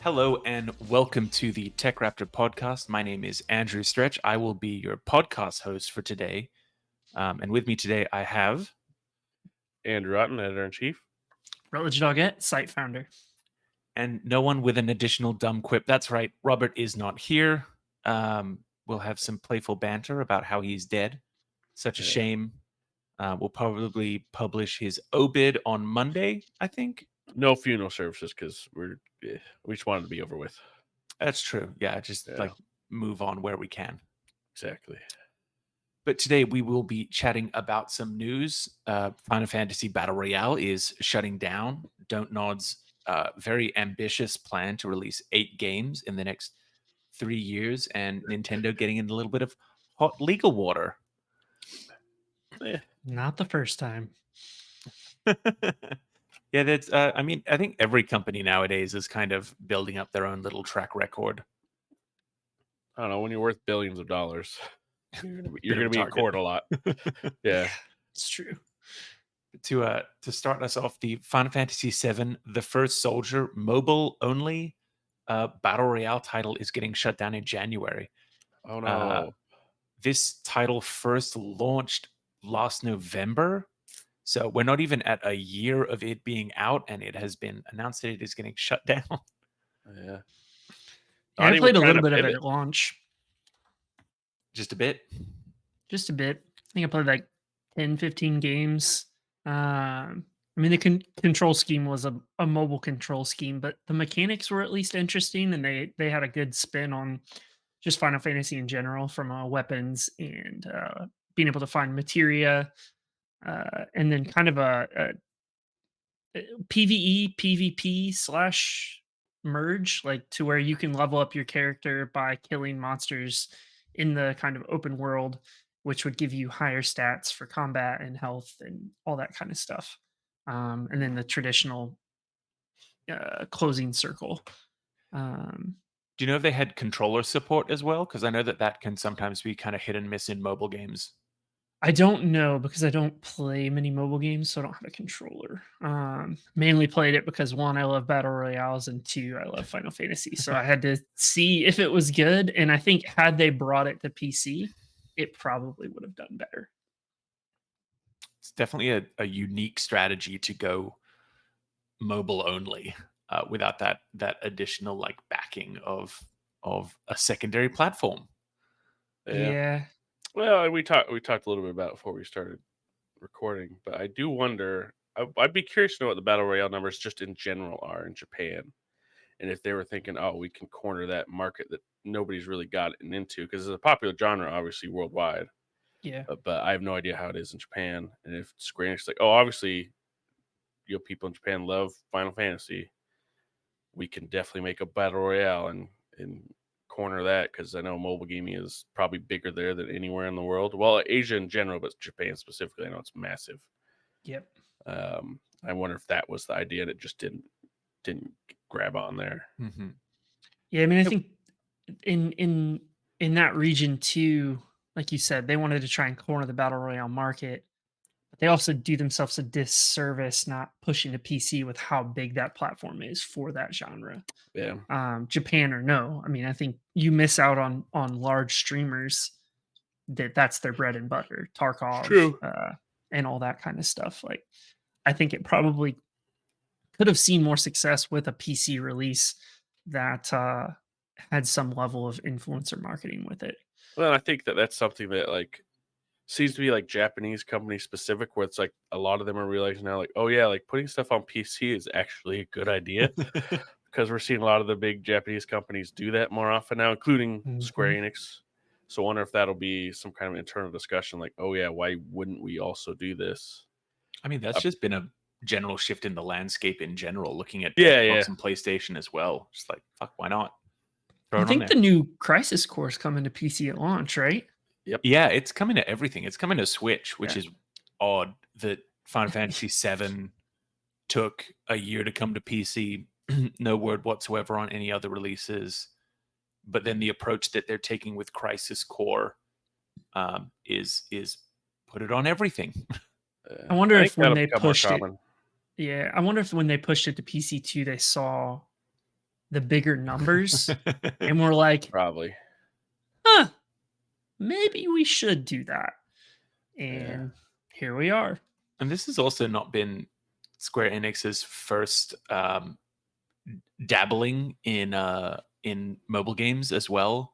Hello and welcome to the TechRaptor podcast. My name is Andrew Stretch. I will be your podcast host for today. And with me today, I have. Andrew Otton, editor-in-chief. Rutledge Doggett, site founder. And no one with an additional dumb quip. That's right, Robert is not here. We'll have some playful banter about how he's dead. Such a shame. We'll probably publish his obit on Monday, I think. No funeral services because we just wanted to be over with. That's true. Yeah, just like move on where we can. Exactly. But today we will be chatting about some news. Final Fantasy Battle Royale is shutting down. DontNod's very ambitious plan to release 8 games in the next 3 years, and Nintendo getting in a little bit of hot legal water. Not the first time. Yeah, that's. I mean, I think every company nowadays is kind of building up their own little track record. I don't know, when you're worth billions of dollars, you're going to be in court a lot. Yeah, it's true. To start us off, the Final Fantasy VII, The First Soldier mobile only Battle Royale title is getting shut down in January. Oh no. This title first launched last November. So we're not even at a year of it being out, and it has been announced that it is getting shut down. Yeah. I played a little bit of it at launch. Just a bit? Just a bit. I think I played like 10, 15 games. I mean, the control scheme was a mobile control scheme, but the mechanics were at least interesting, and they had a good spin on just Final Fantasy in general, from weapons and being able to find materia, and then kind of a PvE, PvP slash merge, like to where you can level up your character by killing monsters in the kind of open world, which would give you higher stats for combat and health and all that kind of stuff. And then the traditional closing circle. Do you know if they had controller support as well? Because I know that can sometimes be kind of hit and miss in mobile games. I don't know, because I don't play many mobile games, so I don't have a controller. Mainly played it because 1, I love battle royales, and 2, I love Final Fantasy. So I had to see if it was good, and I think had they brought it to PC, it probably would have done better. It's definitely a unique strategy to go mobile only without that additional like backing of a secondary platform. Yeah. Well, we talked a little bit about it before we started recording, but I do wonder. I'd be curious to know what the battle royale numbers just in general are in Japan, and if they were thinking, "Oh, we can corner that market that nobody's really gotten into," because it's a popular genre, obviously worldwide. Yeah. But I have no idea how it is in Japan, and if Square Enix is like, "Oh, obviously, people in Japan love Final Fantasy. We can definitely make a battle royale and corner that," because I know mobile gaming is probably bigger there than anywhere in the world. Well, Asia in general, but Japan specifically, I know it's massive. Yep. I wonder if that was the idea, and it just didn't grab on there. Mm-hmm. Yeah, I mean, I think in that region too, like you said, they wanted to try and corner the battle royale market, but they also do themselves a disservice not pushing to PC with how big that platform is for that genre. Yeah. Japan or no, I mean, I think you miss out on large streamers that's their bread and butter, Tarkov, and all that kind of stuff. Like, I think it probably could have seen more success with a PC release that had some level of influencer marketing with it. Well, I think that's something that like seems to be like Japanese company specific, where it's like a lot of them are realizing now, like, oh yeah, like putting stuff on PC is actually a good idea, because we're seeing a lot of the big Japanese companies do that more often now, including Square Enix. So I wonder if that'll be some kind of internal discussion, like, oh yeah, why wouldn't we also do this? I mean, that's just been a general shift in the landscape in general, looking at Xbox and PlayStation as well. Just like, fuck, why not? I think the new Crisis Core is coming to PC at launch, right? Yep. Yeah, it's coming to everything. It's coming to Switch, which is odd that Final Fantasy VII took a year to come to PC. No word whatsoever on any other releases. But then the approach that they're taking with Crisis Core is put it on everything. I wonder if when they pushed it, I wonder if when they pushed it to PC2, they saw the bigger numbers, and we're like, Probably. huh, maybe we should do that. Yeah. And here we are. And this has also not been Square Enix's first dabbling in mobile games as well.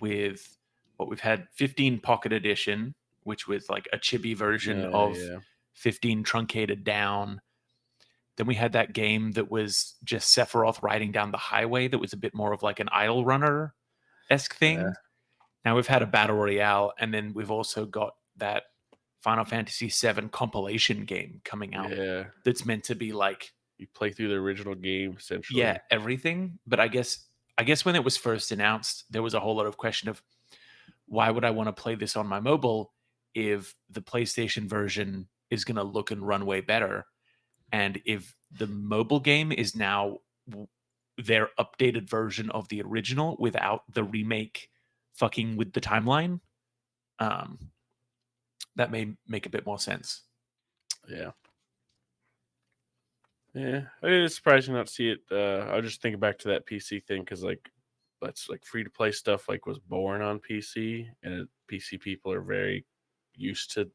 With what we've had 15 Pocket Edition, which was like a chibi version of 15 truncated down. Then we had that game that was just Sephiroth riding down the highway that was a bit more of like an idle runner-esque thing. Yeah. Now we've had a Battle Royale, and then we've also got that Final Fantasy VII compilation game coming out that's meant to be like... You play through the original game, essentially. Yeah, everything. But I guess when it was first announced, there was a whole lot of question of why would I want to play this on my mobile if the PlayStation version is going to look and run way better? And if the mobile game is now their updated version of the original without the remake fucking with the timeline, that may make a bit more sense. Yeah. Yeah, it's surprising not to see it. I was just thinking back to that PC thing because, like, that's like free to play stuff. Like, was born on PC, and PC people are very used to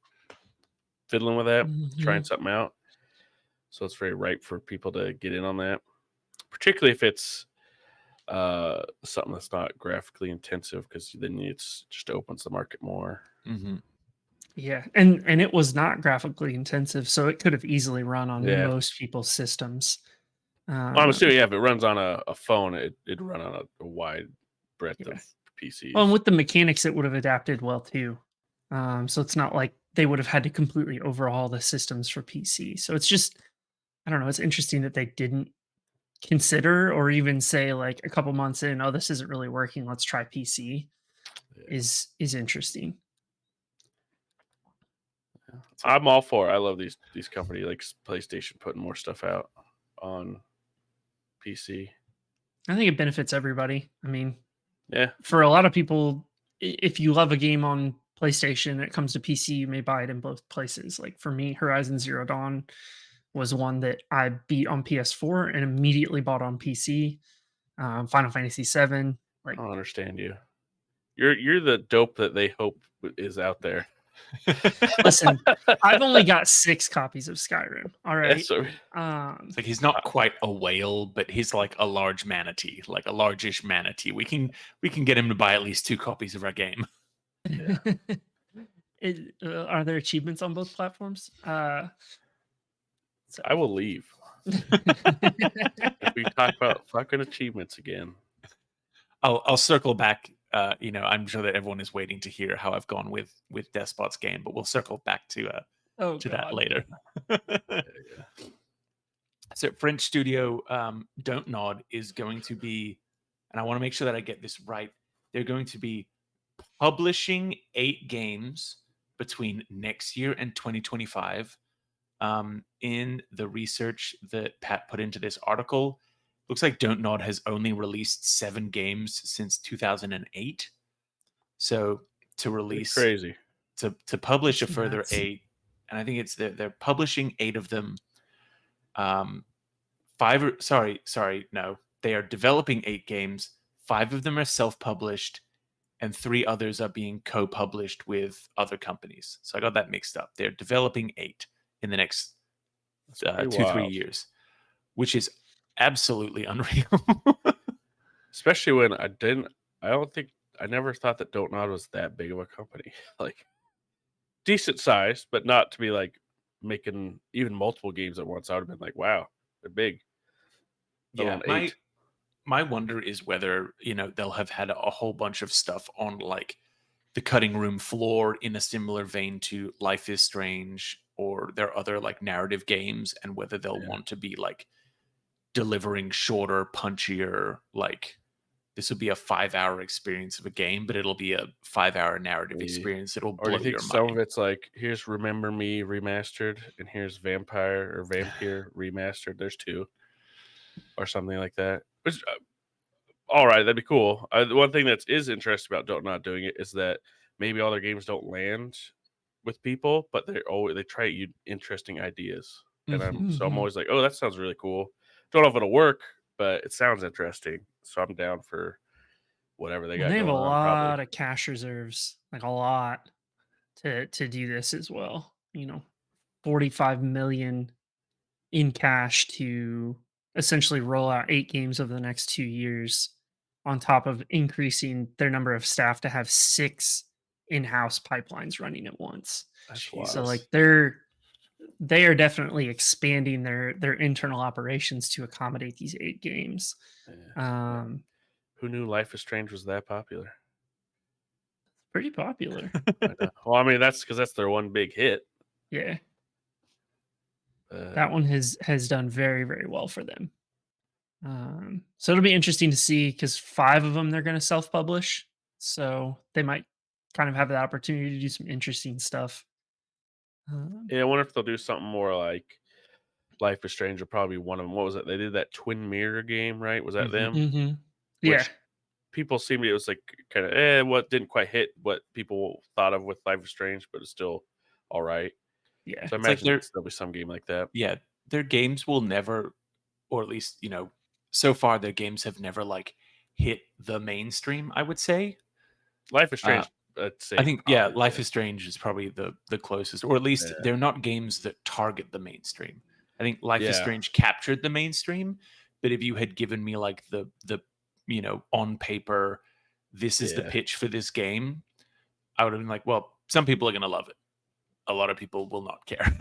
fiddling with that, trying something out. So it's very ripe for people to get in on that, particularly if it's something that's not graphically intensive, because then it just opens the market more. Mm-hmm. Yeah, and it was not graphically intensive, so it could have easily run on Yeah. most people's systems. Well, I'm assuming, if it runs on a phone, it'd run on a wide breadth of PCs. Well, and with the mechanics, it would have adapted well too. So it's not like they would have had to completely overhaul the systems for PC. So it's just, I don't know. It's interesting that they didn't consider or even say like a couple months in, oh, this isn't really working. Let's try PC. Is interesting. I'm all for it. I love these companies like PlayStation putting more stuff out on PC. I think it benefits everybody. I mean, yeah, for a lot of people, if you love a game on PlayStation and it comes to PC, you may buy it in both places. Like for me, Horizon Zero Dawn was one that I beat on PS4 and immediately bought on PC. Final Fantasy VII. Like, I don't understand you. You're the dope that they hope is out there. Listen, I've only got 6 copies of Skyrim. All right. It's like he's not quite a whale, but he's like a large manatee, like a largish manatee. We can get him to buy at least 2 copies of our game. Yeah. Are there achievements on both platforms? I will leave. If we talk about fucking achievements again, I'll circle back. I'm sure that everyone is waiting to hear how I've gone with Despot's game, but we'll circle back to that later. So French studio DontNod is going to be, and I want to make sure that I get this right, they're going to be publishing 8 games between next year and 2025. In the research that Pat put into this article, looks like DontNod has only released 7 games since 2008. So to release crazy to publish a further 8, and I think it's they're publishing 8 of them. 5 no, they are developing 8 games. 5 of them are self-published, and 3 others are being co-published with other companies. So I got that mixed up. They're developing 8 in the next 2-3 years, which is absolutely unreal. Especially when I never thought that DontNod was that big of a company. Like, decent size, but not to be like making even multiple games at once. I would have been like, wow, they're big. Yeah, my wonder is whether they'll have had a whole bunch of stuff on like the cutting room floor in a similar vein to Life is Strange or their other like narrative games, and whether they'll want to be like delivering shorter, punchier, like this will be a 5-hour experience of a game, but it'll be a 5-hour narrative experience. It'll blow your mind. Some of it's like, here's Remember Me remastered, and here's Vampire remastered. There's 2 or something like that. Which, all right, that'd be cool. The one thing that is interesting about DontNod doing it is that maybe all their games don't land with they try interesting ideas, and I'm always like, oh, that sounds really cool. Don't know if it'll work, but it sounds interesting. So I'm down for whatever they And got they have a going on. Probably. lot of cash reserves, like a lot to do this as well. 45 million in cash to essentially roll out 8 games over the next 2 years, on top of increasing their number of staff to have 6 in-house pipelines running at once. That's So wild. like they are definitely expanding their internal operations to accommodate these 8 games. Yeah. Who knew Life is Strange was that popular? Pretty popular. I know. Well, I mean, that's because that's their one big hit. Yeah. That one has done very, very well for them. So it'll be interesting to see, because 5 of them they're going to self-publish, so they might kind of have the opportunity to do some interesting stuff. Yeah, I wonder if they'll do something more like Life is Strange. Will probably be one of them. What was it? They did that Twin Mirror game, right? Was that them? Yeah, Which people seem to, it was like kind of what didn't quite hit what people thought of with Life is Strange, but it's still all right. yeah, So I It's like imagine there'll be some game like that. yeah, their games will never, or at least, so far their games have never like hit the mainstream, I would say. Life is Uh, Strange, I'd say. I think, yeah, probably Life did. is Strange is probably the closest, or at least Yeah. they're not games that target the mainstream. I think Life is Yeah. Strange captured the mainstream, but if you had given me like the on paper, this is the Yeah. pitch for this game, I would have been like, well, some people are going to love it. A lot of people will not care.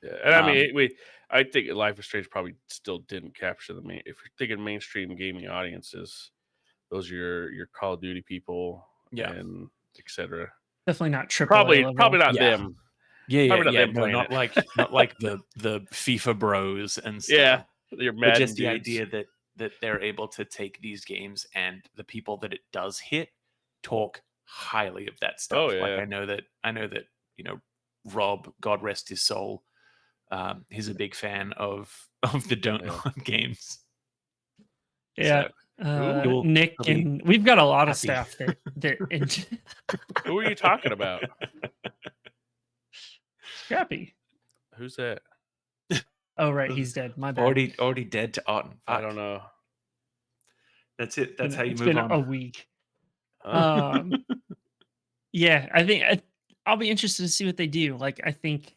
Yeah, and I mean, I think Life is Strange probably still didn't capture the main. If you're thinking mainstream gaming audiences, those are your Call of Duty people, Yeah. and etc. definitely not triple Probably level. not Yeah. them. Yeah, Probably not them no, playing not it. like the FIFA bros and stuff. Yeah, your But Madden just the dudes. idea that they're able to take these games and the people that it does hit talk highly of that stuff. Oh, Like yeah. I know that Rob, God rest his soul, he's a big fan of the DontNod games. Yeah, So Nick, he'll be and we've got a lot of happy. staff that Who are you talking about? Scrappy. Who's that? Oh right, he's dead. My bad. Already dead to Otton. I don't know. That's it. That's how you It's move been on. a week. Huh? Yeah, I think I'll be interested to see what they do. Like, I think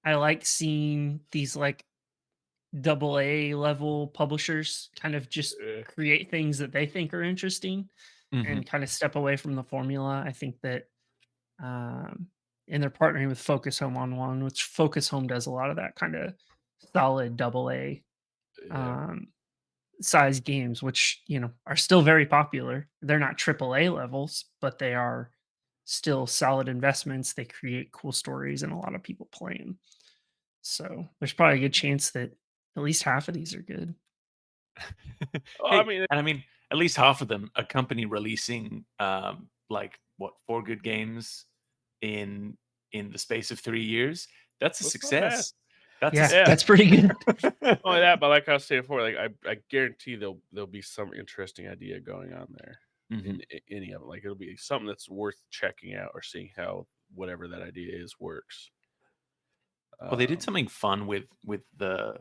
I like seeing these like double A level publishers kind of just Yeah. create things that they think are interesting Mhm. and kind of step away from the formula. I think that, and they're partnering with Focus Home on one, which Focus Home does a lot of that kind of solid double A Yeah. size games, which are still very popular. They're not triple A levels, but they are still solid investments. They create cool stories, and a lot of people play them. So there's probably a good chance that at least half of these are good. Well, Hey, I mean, at least half of them, a company releasing like what 4 good games in the space of 3 years. That's a That's not bad. success. That's Yeah, Yeah. that's pretty good. Only that, but like I was saying before, like I guarantee there'll be some interesting idea going on there in any of them. Like it'll be something that's worth checking out or seeing how whatever that idea is works. Well, they did something fun with the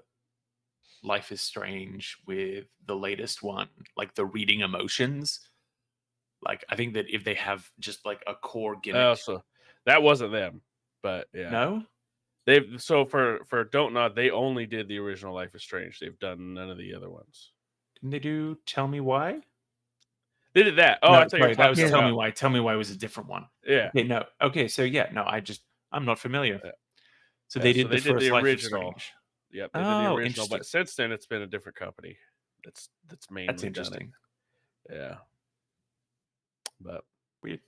Life is Strange with the latest one, like the reading emotions. Like I think that if they have just like a core gimmick. Oh, so that wasn't them, but yeah. No? They've so for DontNod, they only did the original Life is Strange. They've done none of the other ones. Didn't they do Tell Me Why? They did that. Oh, No, I thought you were sorry, that was talking Tell Me about. Why. Tell Me Why was a different one. Yeah. Okay, no. Okay, so yeah, no, I'm not familiar. Yeah. So Yeah, they did they the first the Life is original. Strange. Yep, they did the Oh, original, interesting. but since then it's been a different company. That's mainly That's done it. interesting. Yeah. But Weird.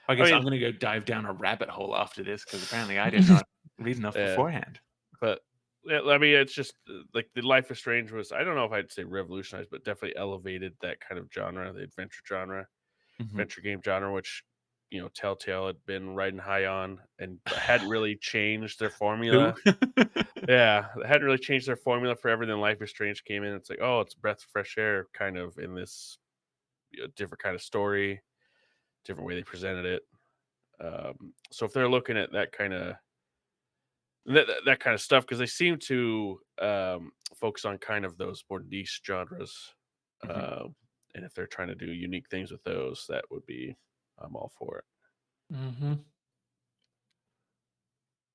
I guess I'm mean- going to go dive down a rabbit hole after this because apparently I did not read enough Yeah. beforehand. But yeah, I mean, it's just like the Life is Strange was, I don't know if I'd say revolutionized, but definitely elevated that kind of genre, the adventure genre, adventure game genre, which, Telltale had been riding high on and hadn't really changed their formula. Yeah, they hadn't really changed their formula forever. Then Life is Strange came in. It's like, oh, it's a breath of fresh air, kind of in this different kind of story, different way they presented it. So if they're looking at that kind of that kind of stuff, because they seem to focus on kind of those more niche genres. Mhm. And if they're trying to do unique things with those, that would be, I'm all for it. Mm-hmm.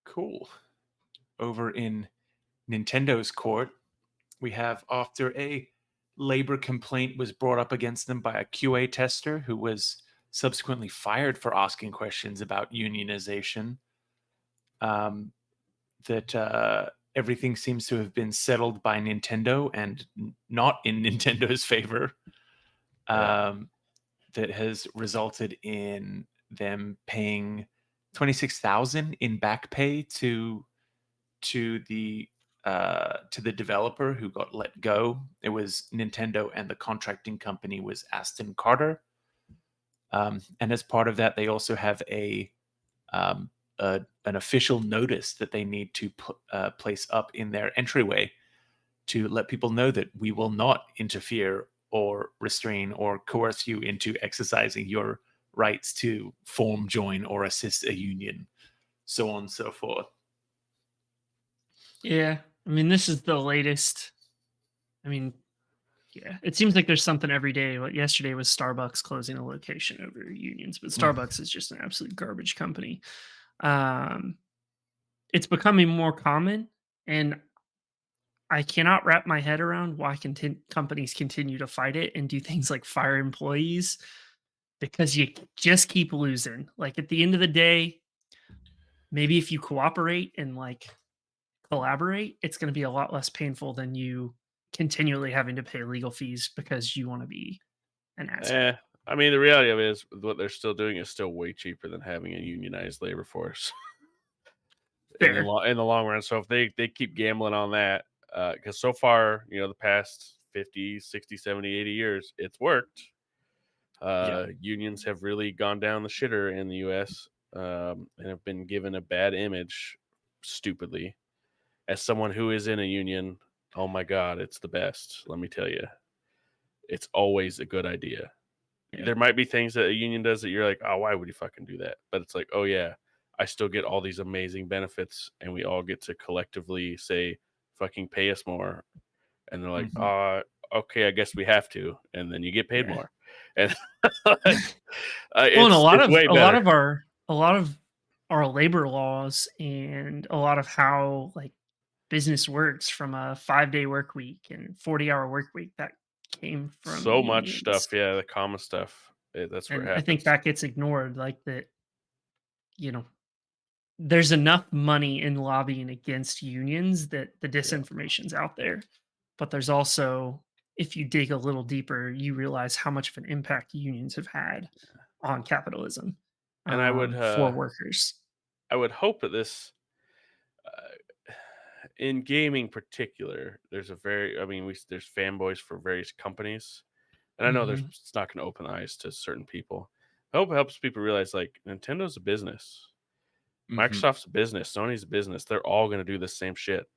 Cool. Over in Nintendo's court, we have after a labor complaint was brought up against them by a QA tester who was subsequently fired for asking questions about unionization. Um, that everything seems to have been settled by Nintendo and not in Nintendo's favor. Yeah. That has resulted in them paying 26,000 in back pay to the developer who got let go. It was Nintendo, and the contracting company was Aston Carter. And as part of that, they also have um, an official notice that they need to place up in their entryway to let people know that we will not interfere or restrain or coerce you into exercising your rights to form, join, or assist a union, so on and so forth. Yeah. I mean, this is the latest. I mean, yeah, it seems like there's something every day. What yesterday was Starbucks closing a location over unions, but Mm. Starbucks is just an absolute garbage company. Um, it's becoming more common, and I cannot wrap my head around why companies continue to fight it and do things like fire employees because you just keep losing. Like at the end of the day, maybe if you cooperate and like collaborate, it's going to be a lot less painful than you continually having to pay legal fees because you want to be an asshole. Eh, I mean, the reality of it is what they're still doing is still way cheaper than having a unionized labor force Fair. in the long run. So if they keep gambling on that, because so far, the past 50, 60, 70, 80 years, it's worked. Yeah. Unions have really gone down the shitter in the U.S. And have been given a bad image, stupidly. As someone who is in a union, oh my god, it's the best. Let me tell you, it's always a good idea. Yeah. There might be things that a union does that you're like, oh, why would you fucking do that? But it's like, oh yeah, I still get all these amazing benefits, and we all get to collectively say, fucking pay us more. And they're like, Mhm. okay, I guess we have to, and then you get paid Yeah. more, and Well, and it's way better. a lot of our labor laws and a lot of how like business works from a 5-day work week and 40-hour work week that came from So much unions. stuff, yeah, the common stuff. That's where it And I think happens. that gets ignored, like that, you know, there's enough money in lobbying against unions that the Yeah, disinformation's out there. But there's also, if you dig a little deeper, you realize how much of an impact unions have had on capitalism and for workers. I would hope that this uh, in gaming particular, there's a very, I mean, there's fanboys for various companies, and I know Hmm. it's not going to open eyes to certain people. I hope it helps people realize like Nintendo's a business, Mhm. Microsoft's a business, Sony's a business. They're all going to do the same shit.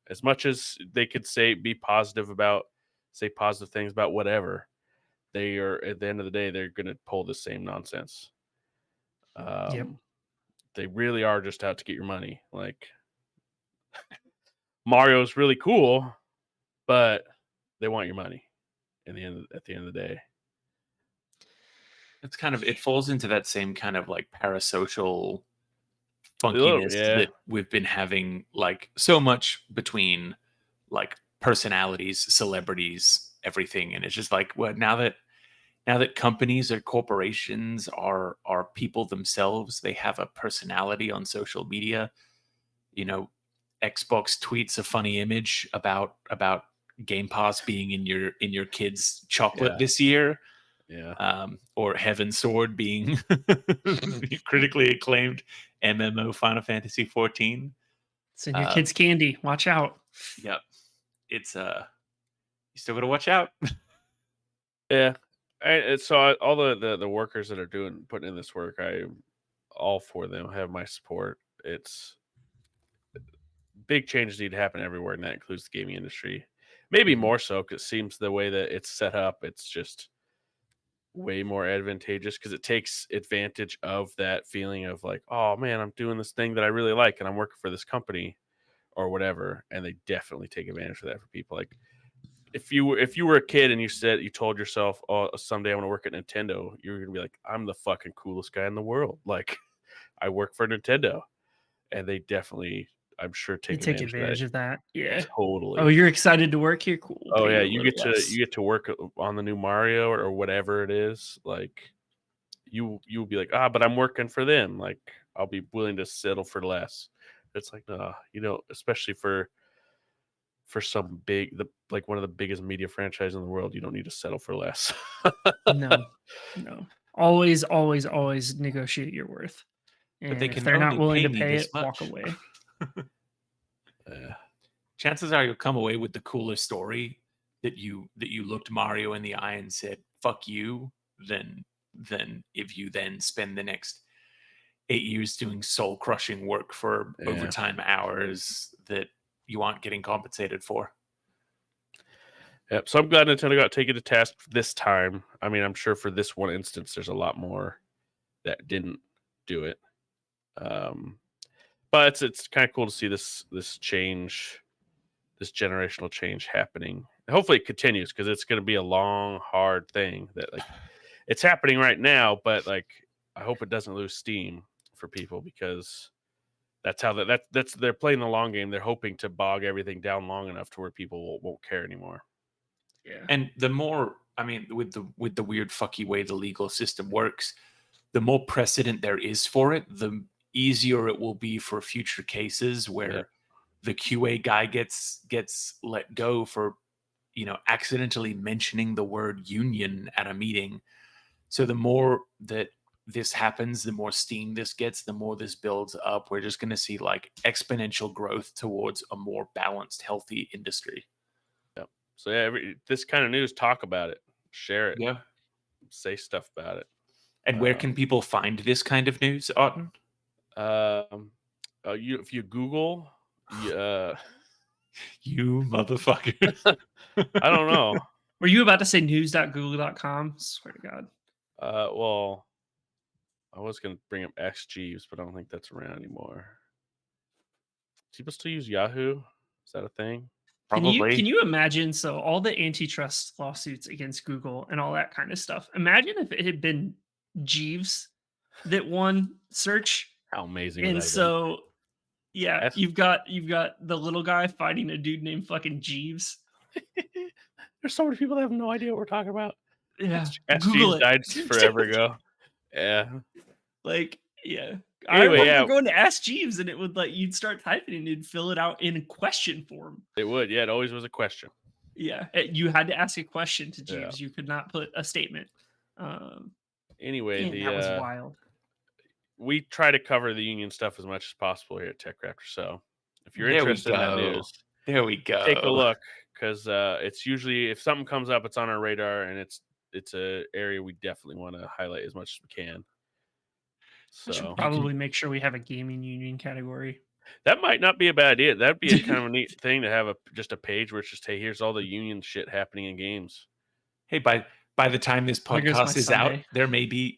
As much as they could say positive things about whatever, they are at the end of the day they're going to pull the same nonsense. Yep. Um, they really are just out to get your money. Like Mario's really cool, but they want your money. At the end of the day, It's kind of, it falls into that same kind of like parasocial a little, funkiness yeah, that we've been having like so much between like personalities, celebrities, everything. And it's just like, well, now that companies or corporations are people themselves, they have a personality on social media. You know, Xbox tweets a funny image about Game Pass being in your kid's chocolate yeah, this year, yeah. or Heaven Sword being critically acclaimed MMO Final Fantasy 14. It's in your Um, kid's candy. Watch out. yep, it's you still got to watch out. Yeah, all the workers that are putting in this work, I all for them have my support. It's big changes need to happen everywhere, and that includes the gaming industry. Maybe Mhm. more so because it seems the way that it's set up, it's just way more advantageous because it takes advantage of that feeling of like, oh man, I'm doing this thing that I really like, and I'm working for this company. or whatever, and they definitely take advantage of that for people. Like if you were a kid and you told yourself, "Oh, someday I'm gonna work at Nintendo," you're gonna be like, "I'm the fucking coolest guy in the world." Like I work for Nintendo, and they definitely, I'm sure, They take take advantage advantage of that. Yeah. of that. Totally. Oh, you're excited to work here? Cool. Oh Pay yeah, you a little less. you get to work on the new Mario or whatever it is. Like you'll be like, but I'm working for them. Like I'll be willing to settle for less. It's like, especially for some like one of the biggest media franchises in the world, you don't need to settle for less. No. Always, always, always negotiate your worth. But they And if can they're not only willing pay to me pay this it, walk much. away. Chances are you'll come away with the cooler story that you looked Mario in the eye and said "fuck you," than if you then spend the next 8 years doing soul crushing work for overtime hours that you aren't getting compensated for. Yep. So I'm glad Nintendo got taken to task this time. I mean, I'm sure for this one instance, there's a lot more that didn't do it. But it's kind of cool to see this change, this generational change happening. Hopefully it continues, because it's going to be a long, hard thing that like it's happening right now, but like I hope it doesn't lose steam for people, because that's how that's they're playing the long game. They're hoping to bog everything down long enough to where people won't care anymore. Yeah. And the more, I mean, with the weird fucky way the legal system works, the more precedent there is for it, the easier it will be for future cases where the QA guy gets let go for, accidentally mentioning the word union at a meeting. So the more that this happens, the more steam this gets, the more this builds up. We're just going to see like exponential growth towards a more balanced, healthy industry. Yep. So yeah, this kind of news, talk about it, share it, Yeah. say stuff about it. And where can people find this kind of news, Otton? If you Google, You motherfucker. I don't know. Were you about to say news.google.com? Swear to God. Well, I was gonna bring up X Jeeves, but I don't think that's around anymore. Do people still use Yahoo? Is that a thing? Can Probably. you imagine? So all the antitrust lawsuits against Google and all that kind of stuff. Imagine if it had been Jeeves that won search. How amazing! And would that have so, yeah, That's- you've got the little guy fighting a dude named fucking Jeeves. been? There's so many people that have no idea what we're talking about. Yeah, X Google Jeeves it. died forever ago. Yeah. Like, yeah. Anyway, I remember going to Ask Jeeves, and it would like you'd start typing and it'd fill it out in a question form. It would. Yeah, it always was a question. Yeah, you had to ask a question to Yeah. Jeeves. You could not put a statement. Anyway, Man, that was wild. We try to cover the union stuff as much as possible here at TechRaptor. So if you're There we interested in that go. news, There we go. take a look, because it's usually, if something comes up, it's on our radar, and it's a area we definitely want to highlight as much as we can. I should So probably make sure we have a gaming union category. that might not be a bad idea. That'd be a kind of a neat thing to have just a page where it's just, hey, here's all the union shit happening in games. Hey, by the time this There goes my podcast is out, Sunday. there may be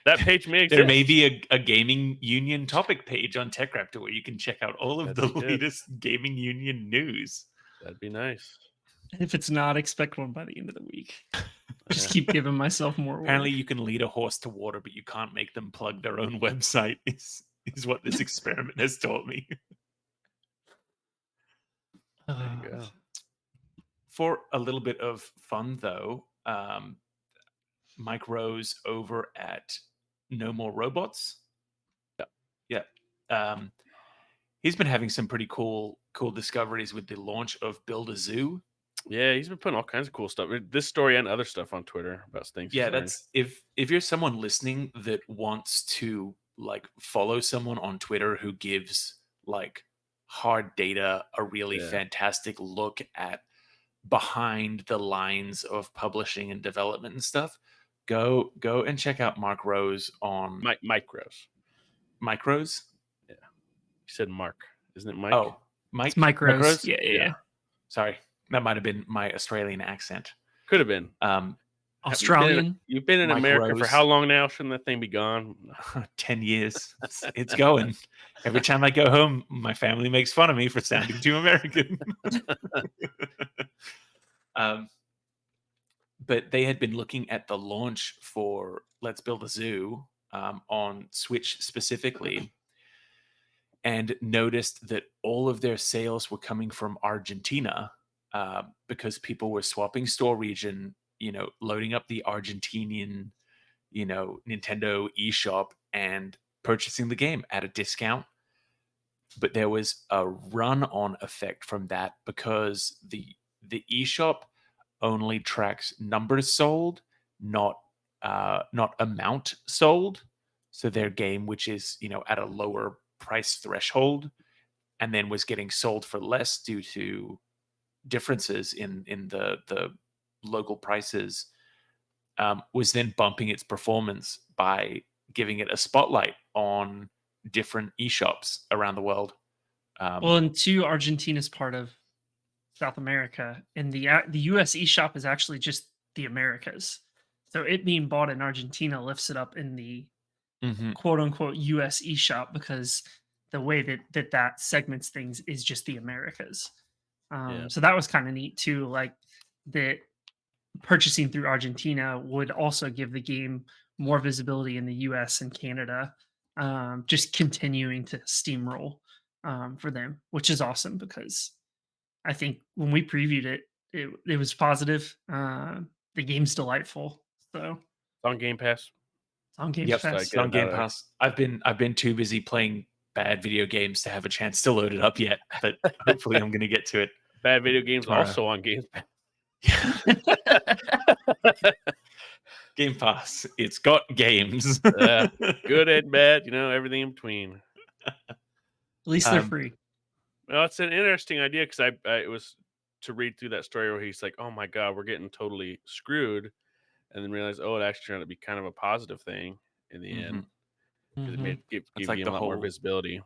That page may exist. there may be a gaming union topic page on TechRaptor where you can check out all of That'd the be good. latest gaming union news. That'd be nice. If it's not, expect one by the end of the week. Just keep giving myself more work. Apparently, you can lead a horse to water, but you can't make them plug their own website. Is what this experiment has taught me. There you go. For a little bit of fun, though, Mike Rose over at No More Robots. Yeah. He's been having some pretty cool discoveries with the launch of Build a Zoo. Yeah, he's been putting all kinds of cool stuff. This story and other stuff on Twitter about things. Yeah, that's if you're someone listening that wants to like follow someone on Twitter who gives like hard data, a really fantastic look at behind the lines of publishing and development and stuff, go and check out Mark Rose on Mike Rose. Mike Rose? Yeah. You said Mark. Isn't it Mike? Oh, Mike. It's Mike Rose. Yeah. Sorry. That might have been my Australian accent. Could have been. Australian. You've been in Mike America for Rose. how long now? Shouldn't that thing be gone? 10 years. It's going. Every time I go home, my family makes fun of me for sounding too American. But they had been looking at the launch for Let's Build a Zoo on Switch specifically, and noticed that all of their sales were coming from Argentina because people were swapping store region, loading up the Argentinian, Nintendo eShop and purchasing the game at a discount. But there was a run-on effect from that because the eShop only tracks numbers sold, not amount sold. So their game, which is at a lower price threshold, and then was getting sold for less due to differences in the local prices, was then bumping its performance by giving it a spotlight on different eShops around the world. Well, and two, Argentina's part of South America, and the US eShop is actually just the Americas. So it being bought in Argentina lifts it up in the Mhm. quote unquote US eShop because the way that segments things is just the Americas. Yeah. So that was kind of neat too. Like that purchasing through Argentina would also give the game more visibility in the US and Canada, just continuing to steamroll for them, which is awesome because I think when we previewed it, it was positive. The game's delightful. So It's on Game Pass. it's on Game Yep, Just Pass. it's on Game Pass. I've been too busy playing bad video games to have a chance to load it up yet, but hopefully I'm going to get to it Bad video games tomorrow. also on Game Pass. Game Pass. It's got games. Good and bad, everything in between. At least they're free. Well, it's an interesting idea because it was to read through that story where he's like, "Oh my god, we're getting totally screwed," and then realize, oh, it actually turned out to be kind of a positive thing in the end because it gave It's you like a the lot more whole visibility.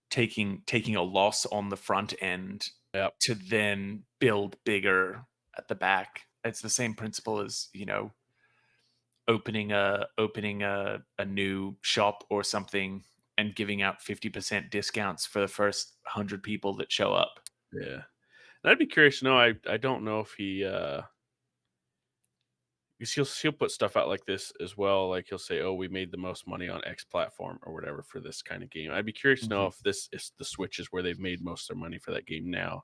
taking a loss on the front end Yep. to then build bigger at the back. It's the same principle as opening a new shop or something and giving out 50% discounts for the first 100 people that show up. Yeah, and I'd be curious to know. I don't know if he because he'll put stuff out like this as well. Like he'll say, "Oh, we made the most money on X platform or whatever for this kind of game." I'd be curious to know if this is the Switch is where they've made most of their money for that game now.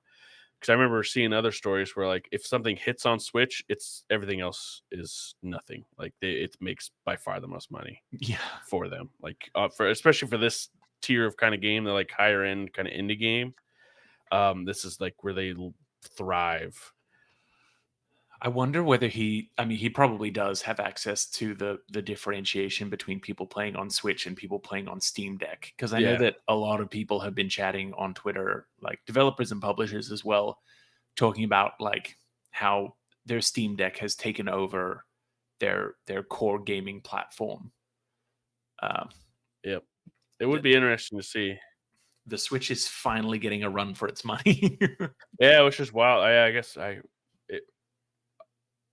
Because I remember seeing other stories where like if something hits on Switch, it's everything else is nothing. Like it makes by far the most money Yeah. for them. Like for especially for this tier of kind of game, the like higher end kind of indie game. This is like where they thrive. I wonder whether he probably does have access to the differentiation between people playing on Switch and people playing on Steam Deck. Because I know that a lot of people have been chatting on Twitter, like developers and publishers as well, talking about like how their Steam Deck has taken over their core gaming platform. Yep. It would be interesting to see. The Switch is finally getting a run for its money. Yeah, which is wild. I guess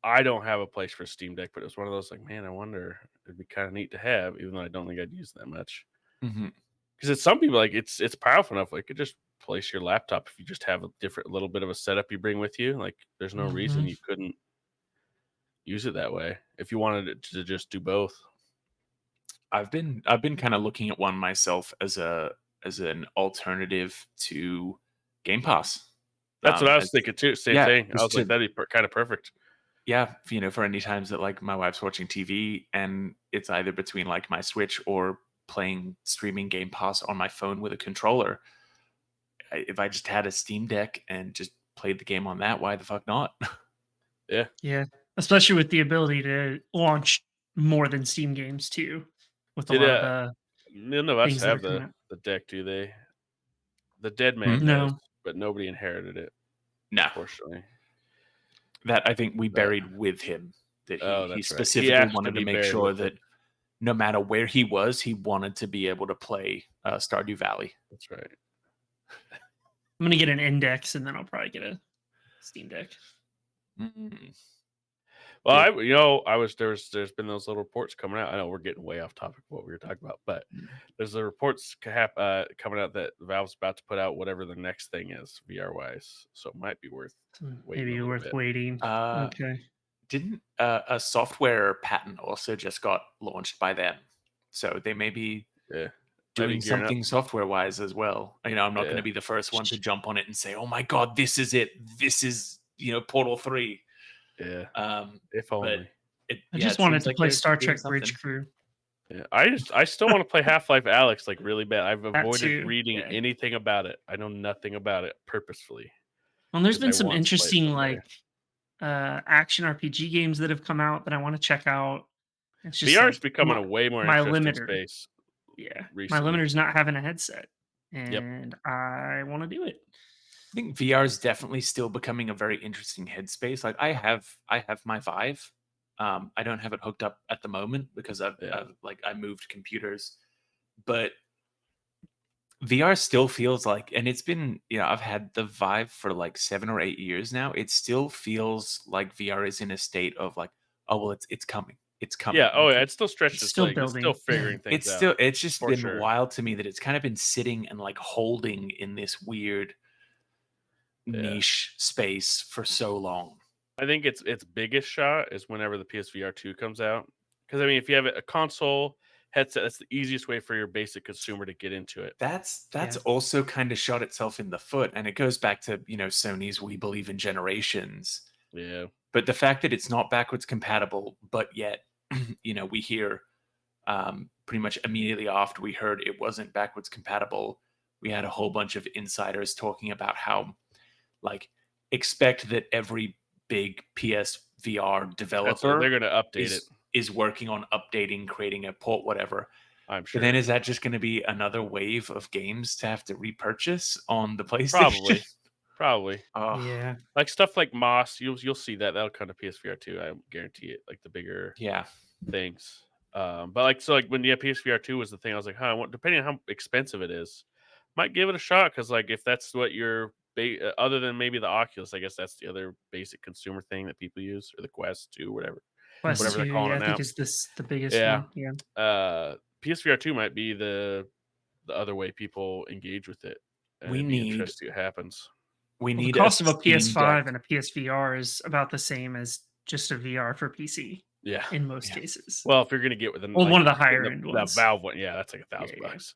I don't have a place for Steam Deck, but it was one of those like, man, I wonder, it'd be kind of neat to have, even though I don't think I'd use it that much. Because it's some people like it's powerful enough. Like, you could just place your laptop if you just have a different little bit of a setup you bring with you. Like, there's no reason you couldn't use it that way if you wanted it to just do both. I've been kind of looking at one myself as an alternative to Game Pass. That's what I was thinking too. Same thing. I was like, that'd be kind of perfect. Yeah, for any times that like my wife's watching TV and it's either between like my Switch or playing streaming Game Pass on my phone with a controller. If I just had a Steam Deck and just played the game on that, why the fuck not? Yeah. Yeah. Especially with the ability to launch more than Steam games too. With a lot of the none of us things that are have coming the out. deck, do they? The dead man does, No. but nobody inherited it. No. Unfortunately. That I think we buried with him. That he that's right. specifically He asked wanted to to be make buried sure with that it. no matter where he was, he wanted to be able to play Stardew Valley. That's right. I'm gonna get an index and then I'll probably get a Steam Deck. Well, there's been those little reports coming out. I know we're getting way off topic of what we were talking about, but there's the reports coming out that Valve's about to put out whatever the next thing is VR wise. So it might be worth waiting Maybe a little worth bit. waiting. Okay. Didn't a software patent also just got launched by them? So they may be Yeah. doing Maybe gearing up. something software wise as well. I'm not going Yeah. to be the first one to jump on it and say, "Oh my god, this is it. This is Portal 3." Yeah. If But only. I just wanted to play Star Trek Bridge Crew. Yeah, I still want to play Half-Life Alyx like really bad. I've That avoided too, reading yeah. anything about it. I know nothing about it purposefully. Well, there's 'cause been I some want to play it interesting someday. action RPG games that have come out that I want to check out. It's just VR is like becoming a way more my interesting limiter. space Yeah, my recently. limiter's not having a headset, Yep. and I want to do it. I think VR is definitely still becoming a very interesting headspace. Like I have my Vive. I don't have it hooked up at the moment because I moved computers, but VR still feels like, and it's been, I've had the Vive for like 7 or 8 years now. It still feels like VR is in a state of like, oh well, it's coming, it's coming. Yeah. Oh, It's, yeah. It still stretches. still It's still building. figuring things out. it's just for been sure. wild to me that it's kind of been sitting and like holding in this weird niche space for so long. I think its biggest shot is whenever the PSVR 2 comes out. Because I mean, if you have a console headset, that's the easiest way for your basic consumer to get into it. That's Yeah. also kind of shot itself in the foot, and it goes back to Sony's "We Believe in Generations." Yeah. But the fact that it's not backwards compatible, but yet we hear pretty much immediately after we heard it wasn't backwards compatible, we had a whole bunch of insiders talking about how like expect that every big PSVR developer They're going to update it. is working on updating, creating a port, whatever. I'm sure. But then is that just going to be another wave of games to have to repurchase on the PlayStation? Probably. Oh, Yeah. Like stuff like Moss, you'll see that'll come to PSVR 2. I guarantee it. Like the bigger things. But like when PSVR 2 was the thing, I was like, depending on how expensive it is, might give it a shot because like if that's what you're other than maybe the Oculus, I guess that's the other basic consumer thing that people use, or the Quest 2, whatever Quest they're 2, calling I it think now. is the biggest Yeah. one. Yeah. PSVR 2 might be the other way people engage with it. And it'd be interesting to see what happens. The cost of a PS5 and a PSVR is about the same as just a VR for PC. Yeah. In most cases. Well, if you're gonna get with one of the higher end ones, the Valve one, that's like $1,000.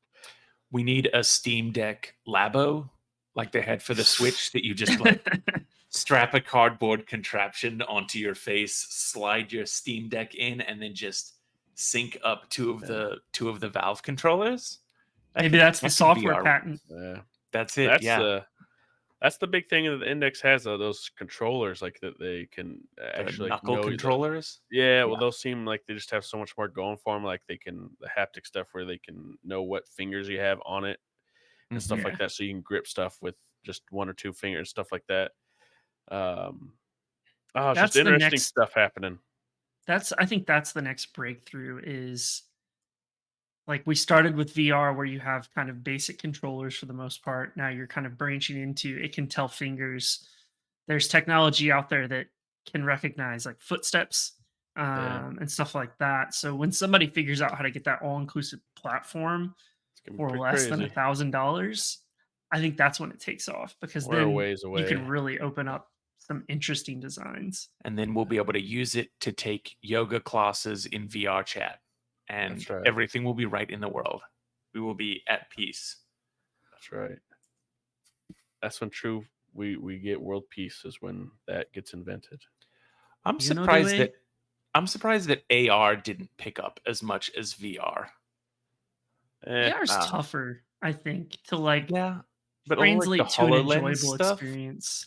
We need a Steam Deck Labo, like they had for the Switch, that you just like strap a cardboard contraption onto your face, slide your Steam Deck in, and then just sync up two of the Valve controllers. Maybe that's the software patent. Yeah, that's it. That's the big thing that the Index has, those controllers, like that they can actually knuckle controllers. Well, those seem like they just have so much more going for them. Like they can the haptic stuff where they can know what fingers you have on it and stuff like that, so you can grip stuff with just one or two fingers, stuff like that. It's just interesting stuff happening. I think that's the next breakthrough is like we started with VR where you have kind of basic controllers for the most part. Now you're kind of branching into it can tell fingers. There's technology out there that can recognize like footsteps and stuff like that. So when somebody figures out how to get that all-inclusive platform for less than $1,000, I think that's when it takes off because then you can really open up some interesting designs. And then we'll be able to use it to take yoga classes in VR chat. And everything will be right in the world. We will be at peace. That's right. That's when we get world peace, is when that gets invented. I'm surprised that AR didn't pick up as much as VR. VR is tougher, I think, to like but translate like the to an HoloLens enjoyable stuff, experience.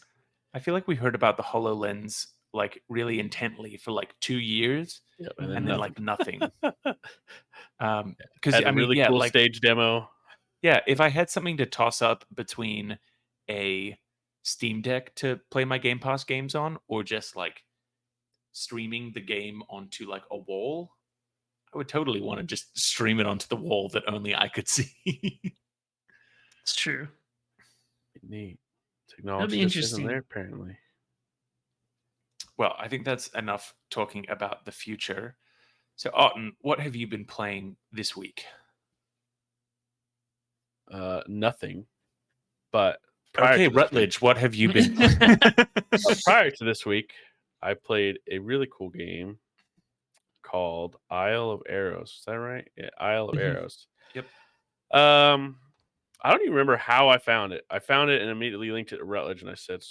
I feel like we heard about the HoloLens like really intently for like 2 years. Yep, and then like nothing. Because I mean, really cool stage demo. Yeah, if I had something to toss up between a Steam Deck to play my Game Pass games on, or just like streaming the game onto like a wall, I would totally want to just stream it onto the wall that only I could see. It's true. Neat. Technology just isn't there, apparently. Well, I think that's enough talking about the future. So, Otton, what have you been playing this week? Nothing. But Okay, Rutledge, what have you been prior to this week, I played a really cool game called Isle of Arrows. Is that right? Yeah, Isle of Mhm. Arrows. Yep. I don't even remember how I found it. I found it and immediately linked it to Rutledge, and I said,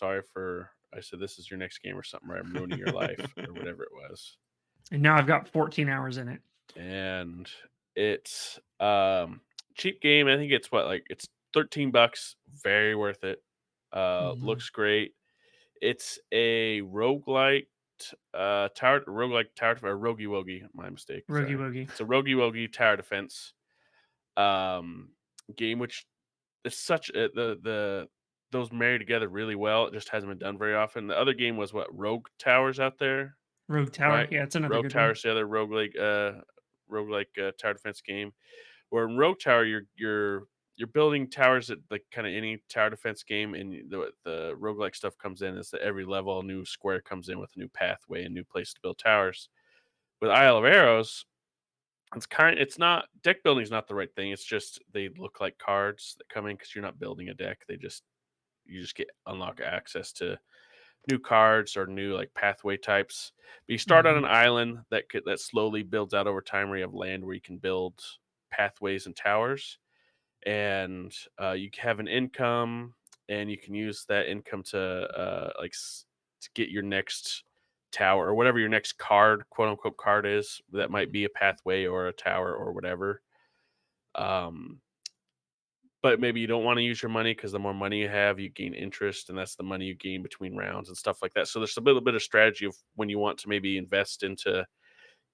I said, this is your next game or something, right? I'm ruining your life or whatever it was. And now I've got 14 hours in it. And it's cheap game. I think it's it's $13, very worth it. Looks great. It's a roguelike tower or roguey wogie. My mistake. Rogie Sorry. Wogie. It's a roguey wogie tower defense game, which is such the those marry together really well. It just hasn't been done very often. The other game was what, Rogue Towers out there, Rogue Tower. right? Yeah, it's another Rogue good one. Towers, the other roguelike tower defense game. Where in Rogue Tower, you're building towers at like kind of any tower defense game, and the roguelike stuff comes in is that every level a new square comes in with a new pathway and new place to build towers. With Isle of Arrows, it's not, deck building is not the right thing. It's just they look like cards that come in because you're not building a deck. You just get unlock access to new cards or new like pathway types. But you start on an island that slowly builds out over time, where you have land where you can build pathways and towers, and you have an income, and you can use that income to to get your next tower or whatever your next card, quote unquote card is. That might be a pathway or a tower or whatever. Um, but maybe you don't want to use your money because the more money you have, you gain interest, and that's the money you gain between rounds and stuff like that. So there's a little bit of strategy of when you want to maybe invest into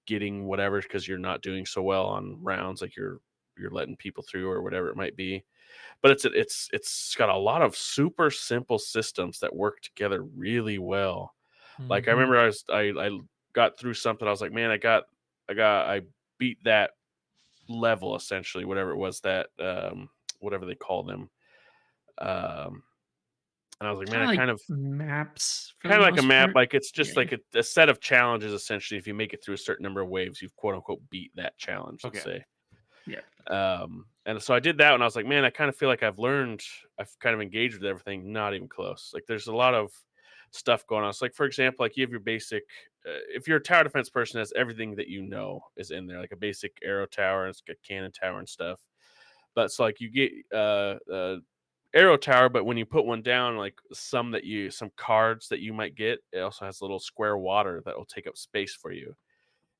getting whatever because you're not doing so well on rounds, like you're letting people through or whatever it might be. But it's got a lot of super simple systems that work together really well. Like I remember I got through something. I was like, man, I beat that level essentially, whatever it was that whatever they call them. Um, and I was like, man, Kind I of like maps for the like a most map. part. Like it's just Yeah. like a set of challenges. Essentially, if you make it through a certain number of waves, you've quote unquote beat that challenge. Let's Okay. say. Yeah. And so I did that, and I was like, man, I kind of feel like I've kind of engaged with everything. Not even close. Like there's a lot of stuff going on. So like for example, like you have your basic. If you're a tower defense person, has everything that you know is in there, like a basic arrow tower, and it's got cannon tower and stuff. But it's like you get arrow tower, but when you put one down, like some cards that you might get, it also has a little square water that will take up space for you,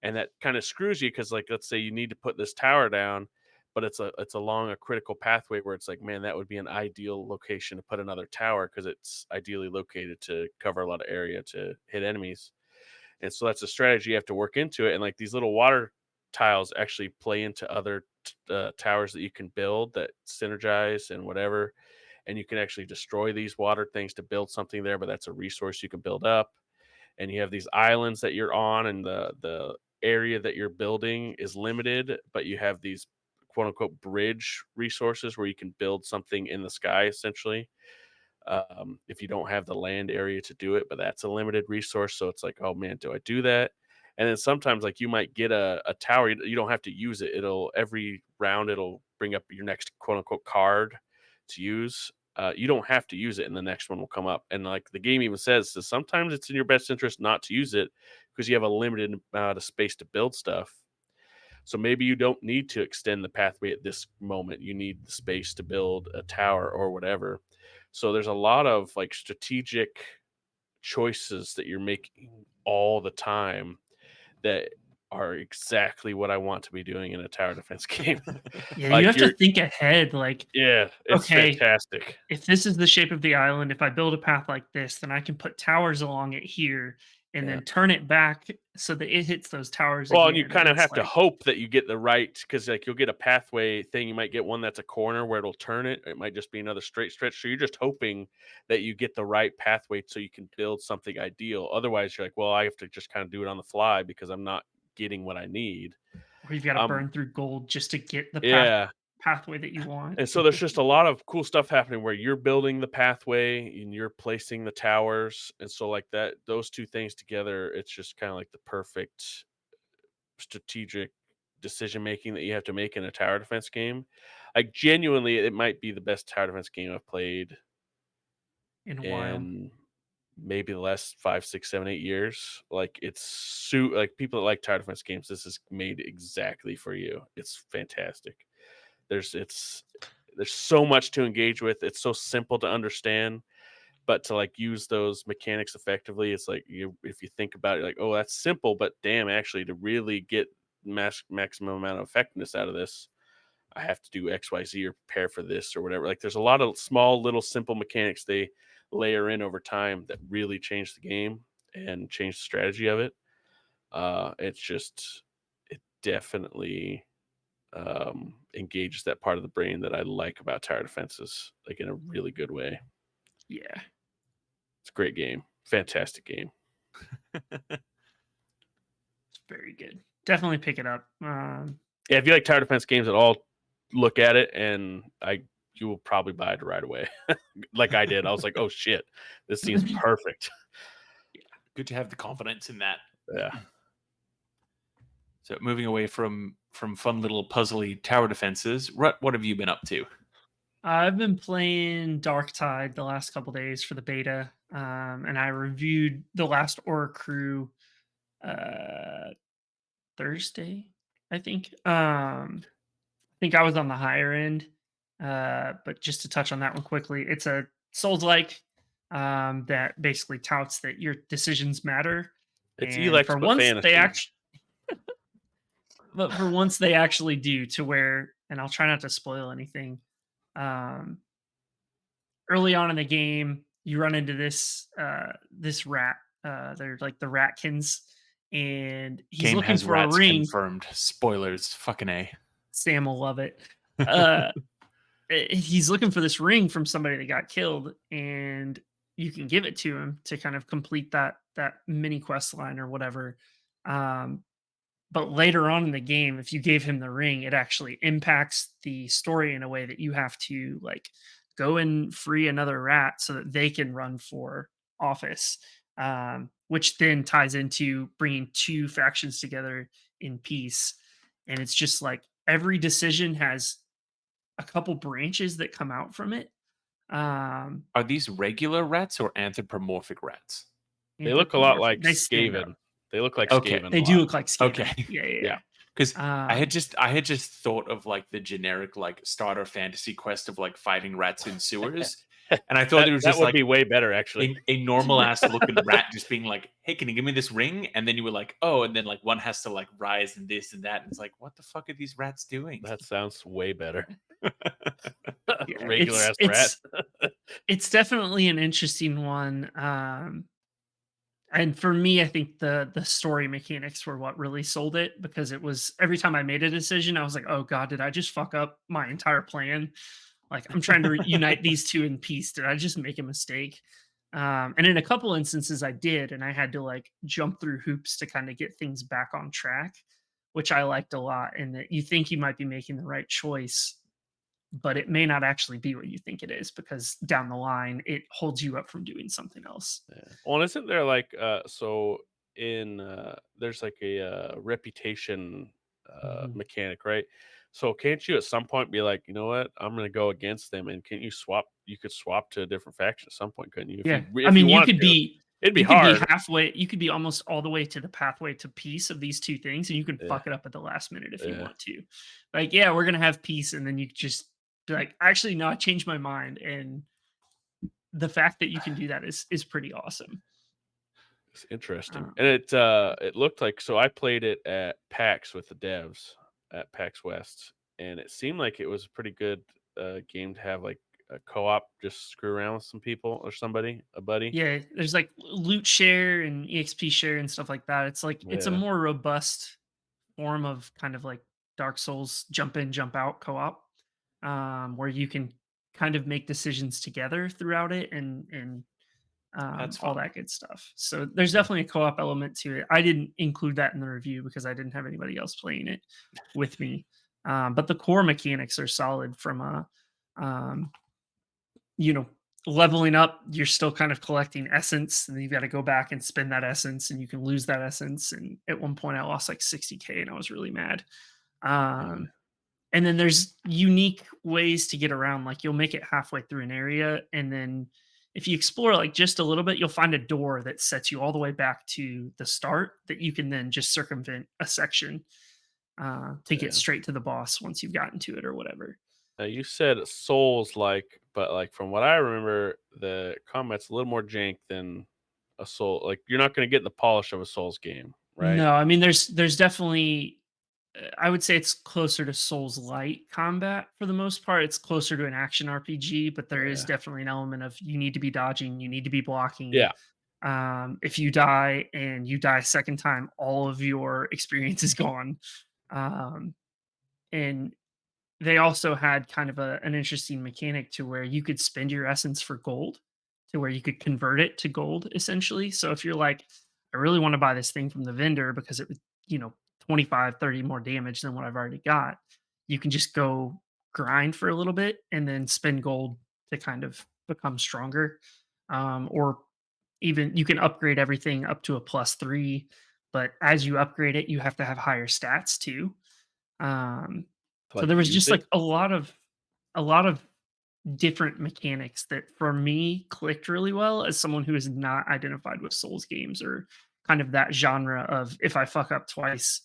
and that kind of screws you because like let's say you need to put this tower down, but it's along a critical pathway where it's like, man, that would be an ideal location to put another tower because it's ideally located to cover a lot of area to hit enemies. And so that's a strategy you have to work into it. And like these little water tiles actually play into other towers that you can build that synergize and whatever. And you can actually destroy these water things to build something there, but that's a resource you can build up. And you have these islands that you're on, and the area that you're building is limited, but you have these quote unquote bridge resources where you can build something in the sky essentially, if you don't have the land area to do it, but that's a limited resource. So it's like, oh man, do I do that? And then sometimes like you might get a tower, you don't have to use it. It'll every round it'll bring up your next quote unquote card to use. You don't have to use it, and the next one will come up. And like the game even says, so sometimes it's in your best interest not to use it because you have a limited amount of space to build stuff. So maybe you don't need to extend the pathway at this moment. You need the space to build a tower or whatever. So there's a lot of like strategic choices that you're making all the time that are exactly what I want to be doing in a tower defense game. Yeah, you Like have to think ahead. Like, yeah, it's okay, fantastic. if this is the shape of the island, if I build a path like this, then I can put towers along it here and Yeah. then turn it back so that it hits those towers Well, and you again. And kind of it's have to like, hope that you get the right, because like you'll get a pathway thing. You might get one that's a corner where it'll turn it. It might just be another straight stretch. So you're just hoping that you get the right pathway so you can build something ideal. Otherwise, you're like, well, I have to just kind of do it on the fly because I'm not getting what I need. or you've got to Um, burn through gold just to get the yeah, pathway that you want. And so there's just a lot of cool stuff happening where you're building the pathway and you're placing the towers. And so like that, those two things together, it's just kind of like the perfect strategic decision making that you have to make in a tower defense game. Like genuinely, it might be the best tower defense game I've played In a while. in maybe the last 5, 6, 7, 8 years. Like it's like people that like tower defense games, this is made exactly for you. It's fantastic. There's so much to engage with. It's so simple to understand, but to like use those mechanics effectively, it's like if you think about it, like, oh, that's simple, but damn, actually, to really get maximum amount of effectiveness out of this, I have to do X, Y, Z or prepare for this or whatever. Like, there's a lot of small, little, simple mechanics they layer in over time that really change the game and change the strategy of it. It definitely engages that part of the brain that I like about tower defenses, like in a really good way. Yeah. It's a great game. Fantastic game. It's very good. Definitely pick it up. Yeah, if you like tower defense games at all, look at it, and you will probably buy it right away. Like I did. I was like, oh shit, this seems perfect. Good to have the confidence in that. Yeah. So moving away from fun little puzzly tower defenses, what have you been up to? I've been playing Darktide the last couple days for the beta, and I reviewed the Last Oricru Thursday, I think. I think I was on the higher end, but just to touch on that one quickly, it's a Souls-like that basically touts that your decisions matter. It's And Elex, for but once, fantasy. they actually, but for once they actually do, to where, and I'll try not to spoil anything. Early on in the game, you run into this rat. They're like the ratkins, and he's Game looking has for a rats ring. confirmed. Spoilers. Fucking A. Sam will love it. He's looking for this ring from somebody that got killed, and you can give it to him to kind of complete that mini quest line or whatever. But later on in the game, if you gave him the ring, it actually impacts the story in a way that you have to like go and free another rat so that they can run for office, which then ties into bringing two factions together in peace. And it's just like every decision has a couple branches that come out from it. Are these regular rats or anthropomorphic rats? They look a lot Anthropomorphic. like They stand Skaven. out. They look like Okay. Skaven. They do look like Skaven. Okay. Yeah. Yeah. Because I had Um, just thought of like the generic like starter fantasy quest of like fighting rats in sewers, and I thought it was that just would like be way better, actually. a normal ass looking rat just being like, "Hey, can you give me this ring?" And then you were like, "Oh," and then like one has to like rise and this and that, and it's like, what the fuck are these rats doing? That sounds way better. yeah, Regular ass rat. it's definitely an interesting one. And for me, I think the story mechanics were what really sold it, because it was every time I made a decision, I was like, oh god, did I just fuck up my entire plan? Like, I'm trying to unite these two in peace. Did I just make a mistake? And in a couple instances I did, and I had to like jump through hoops to kind of get things back on track, which I liked a lot. And that you think you might be making the right choice, but it may not actually be what you think it is, because down the line it holds you up from doing something else. Yeah. Well, isn't there like so in there's like a reputation Mhm. mechanic, right? So can't you at some point be like, you know what, I'm gonna go against them, and can you swap? You could swap to a different faction at some point, couldn't you? Yeah. I If you mean, want to, it'd be you could be hard. halfway, you could be almost all the way to the pathway to peace of these two things, and you can Yeah, fuck it up at the last minute if you yeah. want to. Like, yeah, we're gonna have peace, and then you just be like, actually, no, I changed my mind. And the fact that you can do that is pretty awesome. It's interesting, Um, and it looked like, so I played it at PAX with the devs at PAX West, and it seemed like it was a pretty good game to have like a co-op, just screw around with some people or somebody, a buddy. yeah, there's like loot share and EXP share and stuff like that. It's like it's a Yeah, more robust form of kind of like Dark Souls jump in, jump out co-op, where you can kind of make decisions together throughout it, and That's all fun. that good stuff. So there's definitely a co-op element to it. I didn't include that in the review because I didn't have anybody else playing it with me. But the core mechanics are solid from a um, you know, leveling up, you're still kind of collecting essence, and then you've got to go back and spend that essence, and you can lose that essence. And at one point, I lost like 60K, and I was really mad. Yeah. Um, and then there's unique ways to get around. Like you'll make it halfway through an area, and then if you explore like just a little bit, you'll find a door that sets you all the way back to the start that you can then just circumvent a section to get Yeah. straight to the boss once you've gotten to it or whatever. Now you said Souls like, but like from what I remember, the combat's a little more jank than a Soul. Like you're not going to get the polish of a Souls game, right? No, I mean there's definitely I would say it's closer to Souls light combat for the most part. It's closer to an action RPG, but there is Yeah. definitely an element of you need to be dodging, you need to be blocking. Yeah. If you die and you die a second time, all of your experience is gone. Um, and they also had kind of an interesting mechanic to where you could spend your essence for gold, to where you could convert it to gold essentially. So if you're like, I really want to buy this thing from the vendor because it would, you know, 25, 30 more damage than what I've already got, you can just go grind for a little bit and then spend gold to kind of become stronger. Or even you can upgrade everything up to a +3, but as you upgrade it, you have to have higher stats too. Um, To, so like there was use just it. like a lot of different mechanics that for me clicked really well as someone who is not identified with Souls games or kind of that genre of if I fuck up twice,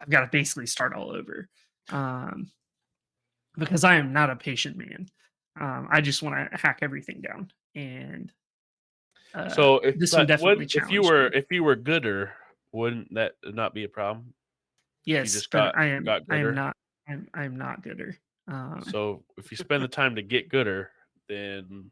I've got to basically start all over. Um, because I am not a patient man. I just want to hack everything down. And So if this one but would definitely challenged me. if you were gooder, wouldn't that not be a problem? If you Yes, just but I am got I am gooder. not I'm not gooder. Um, So if you spend the time to get gooder, then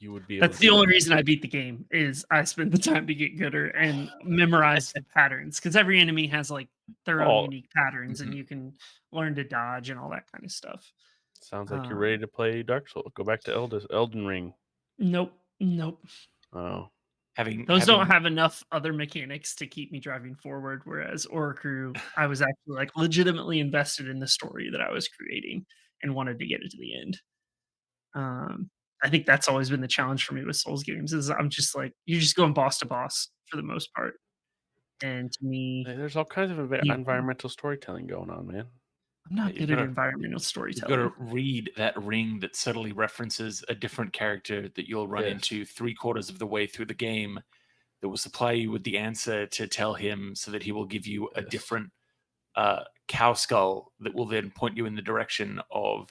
you would be able That's to the do only that. reason I beat the game is I spent the time to get gooder and memorize the patterns because every enemy has like their own Oh, unique patterns and Mhm. you can learn to dodge and all that kind of stuff. sounds like you're ready Um, to play Dark Souls. Go back to Elden Ring. nope, nope. Oh, Having Those don't having have enough other mechanics to keep me driving forward. Whereas Oricru, I was actually like legitimately invested in the story that I was creating and wanted to get it to the end. Um, I think that's always been the challenge for me with Souls games is I'm just like you're just going boss to boss for the most part. And to me, hey, there's all kinds of you environmental storytelling going on, man. I'm yeah, not you've good got at to environmental you've got to storytelling. read that ring that subtly references a different character that you'll run Yes. into three-quarters of the way through the game that will supply you with the answer to tell him so that he will give you a Yes. different cow skull that will then point you in the direction of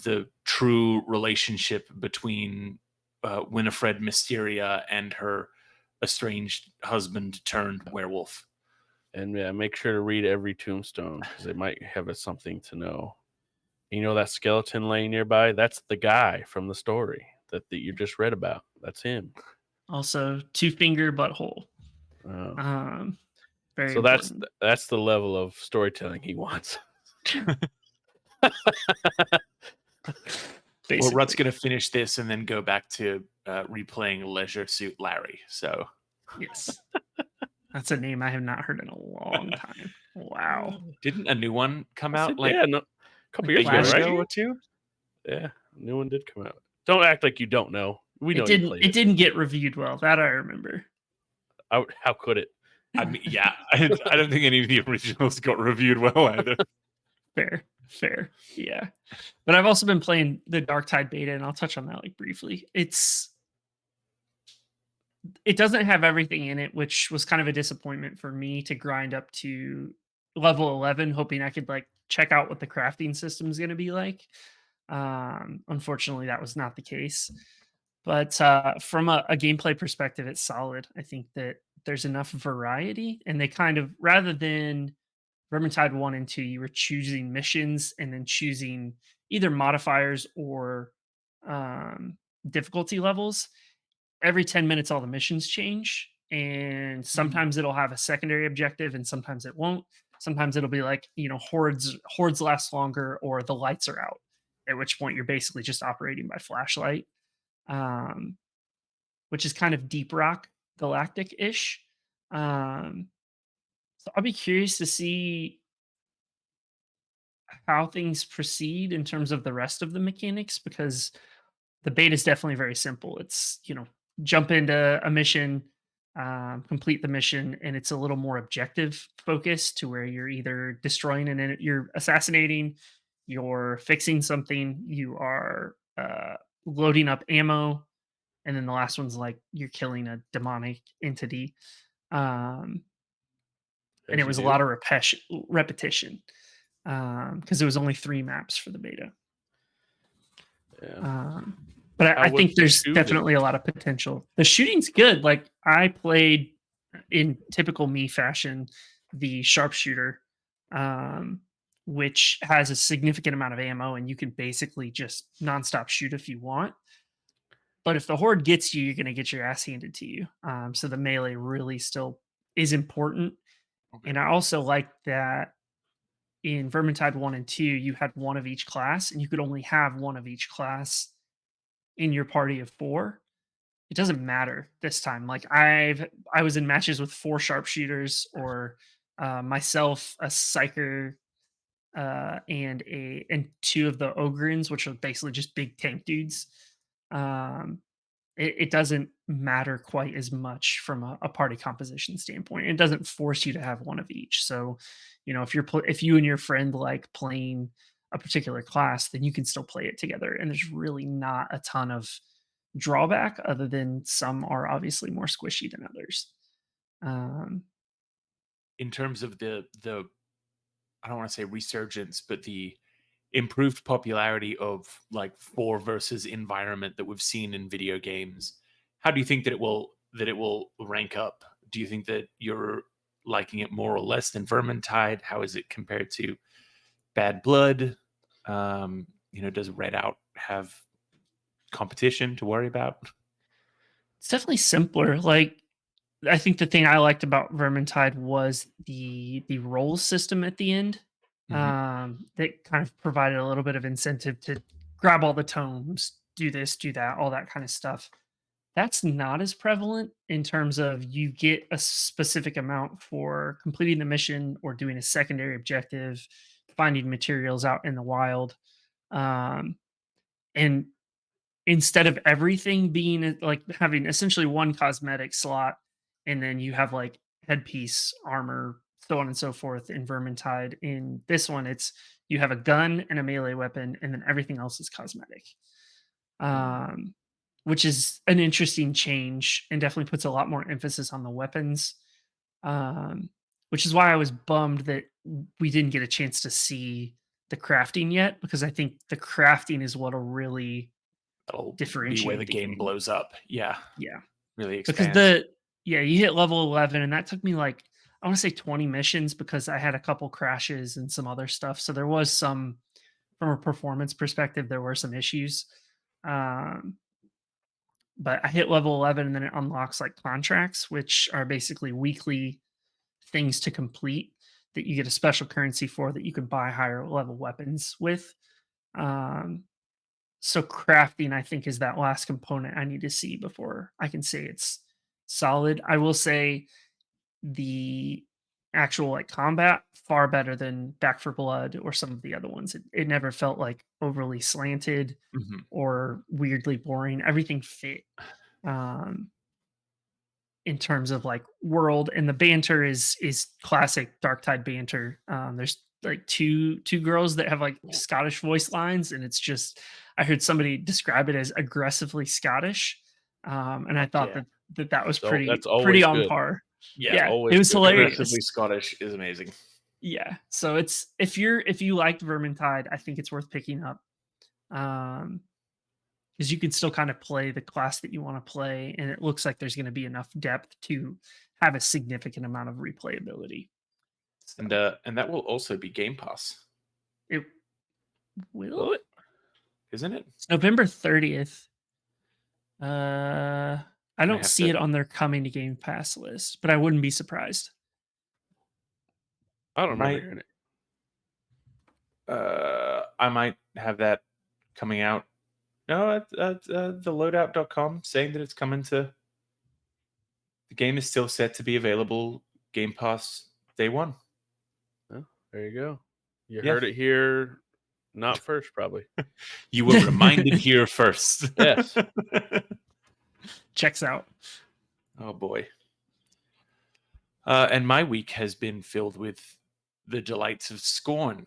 the true relationship between Winifred Mysteria and her estranged husband turned werewolf. And yeah, make sure to read every tombstone because they might have something to know. You know that skeleton laying nearby? That's the guy from the story that you just read about. That's him. Also, two finger butthole. Oh. Um, very So important. that's the level of storytelling he wants. Well, Rutt's Basically, going to finish this and then go back to replaying Leisure Suit Larry. So yes. That's a name I have not heard in a long time. Wow. didn't a new one come I said, out like yeah, no, a couple Like a years ago, year last right? ago year? or two? Yeah, new one did come out. Don't act like you don't know. We It know you didn't played it it. didn't get reviewed well. That I remember. How could it? I mean, yeah, I don't think any of the originals got reviewed well either. Fair. Fair. Yeah. But I've also been playing the Darktide beta and I'll touch on that like briefly. It doesn't have everything in it, which was kind of a disappointment for me to grind up to level 11, hoping I could like check out what the crafting system is going to be like. Unfortunately, that was not the case. But from a gameplay perspective, it's solid. I think that there's enough variety, and they kind of rather than Vermintide 1 and 2, you were choosing missions and then choosing either modifiers or um, difficulty levels every 10 minutes all the missions change and Mm. sometimes it'll have a secondary objective and sometimes it won't. Sometimes it'll be like, hordes last longer or the lights are out, at which point you're basically just operating by flashlight. um, which is kind of deep rock galactic-ish. um, so I'll be curious to see how things proceed in terms of the rest of the mechanics, because the beta is definitely very simple. It's, jump into a mission, complete the mission, and it's a little more objective focused to where you're either destroying you're assassinating, you're fixing something, you are loading up ammo, and then the last one's like you're killing a demonic entity. Um, and As it you was a do. lot of repetition because it was only 3 maps for the beta. Yeah. But How I was think the there's shooting? definitely a lot of potential. The shooting's good. Like I played in typical me fashion, the sharpshooter, um, which has a significant amount of ammo, and you can basically just nonstop shoot if you want. But if the horde gets you, you're going to get your ass handed to you. So the melee really still is important. Okay. And I also like that in Vermintide 1 and 2, you had one of each class, and you could only have one of each class in your party of 4. It doesn't matter this time. Like I was in matches with 4 sharpshooters, or myself, a psyker, and 2 of the ogrins, which are basically just big tank dudes. Um, it doesn't matter quite as much from a party composition standpoint. It doesn't force you to have one of each. So, if you and your friend like playing a particular class, then you can still play it together. And there's really not a ton of drawback, other than some are obviously more squishy than others. Um, In terms of the I don't want to say resurgence, but the improved popularity of like 4 versus environment that we've seen in video games, how do you think that it will rank up? Do you think that you're liking it more or less than Vermintide? How is it compared to Bad Blood? Does Red Out have competition to worry about? it's definitely simpler. Like I think the thing I liked about Vermintide was the roll system at the end. Mhm. That kind of provided a little bit of incentive to grab all the tomes, do this, do that, all that kind of stuff. That's not as prevalent in terms of you get a specific amount for completing the mission or doing a secondary objective, finding materials out in the wild. Um, and instead of everything being like having essentially one cosmetic slot, and then you have like headpiece, armor, so on and so forth in Vermintide. In this one, it's you have a gun and a melee weapon, and then everything else is cosmetic. Um, which is an interesting change and definitely puts a lot more emphasis on the weapons. Um, which is why I was bummed that we didn't get a chance to see the crafting yet, because I think the crafting is what'll really That'll be where the differentiate the game game. blows up. Yeah, Yeah. really Because expands. you hit level 11, and that took me like I want to say 20 missions, because I had a couple crashes and some other stuff. So there was some, from a performance perspective, there were some issues. Um, but I hit level 11, and then it unlocks like contracts, which are basically weekly things to complete that you get a special currency for, that you can buy higher level weapons with. Um, so crafting, I think, is that last component I need to see before I can say it's solid. I will say the actual like combat far better than Back for Blood or some of the other ones. It never felt like overly slanted Mhm. or weirdly boring. Everything fit. Um, in terms of like world, and the banter is classic Darktide banter. There's like two girls that have like Scottish voice lines, and it's just I heard somebody describe it as aggressively Scottish, and I Fuck thought yeah. that was So that's pretty always on good. par. Yeah. It's Yeah, it always was good to hear. hilarious. Aggressively Scottish is amazing. Yeah, so it's if you liked Vermintide, I think it's worth picking up. Um, because you can still kind of play the class that you want to play, and it looks like there's going to be enough depth to have a significant amount of replayability. And So and that will also be Game Pass, it Will will. it? isn't it? It's November 30th. I I don't have see to. it on their coming to Game Pass list, but I wouldn't be surprised. I don't remember Might hearing it. I might have that coming out. No, the loadout.com saying that it's coming to the game is still set to be available Game Pass day 1. Oh, there you go. You Yeah. heard it here, not first, probably. You were reminded here first. Yes. Checks out. Oh boy. And my week has been filled with the delights of Scorn,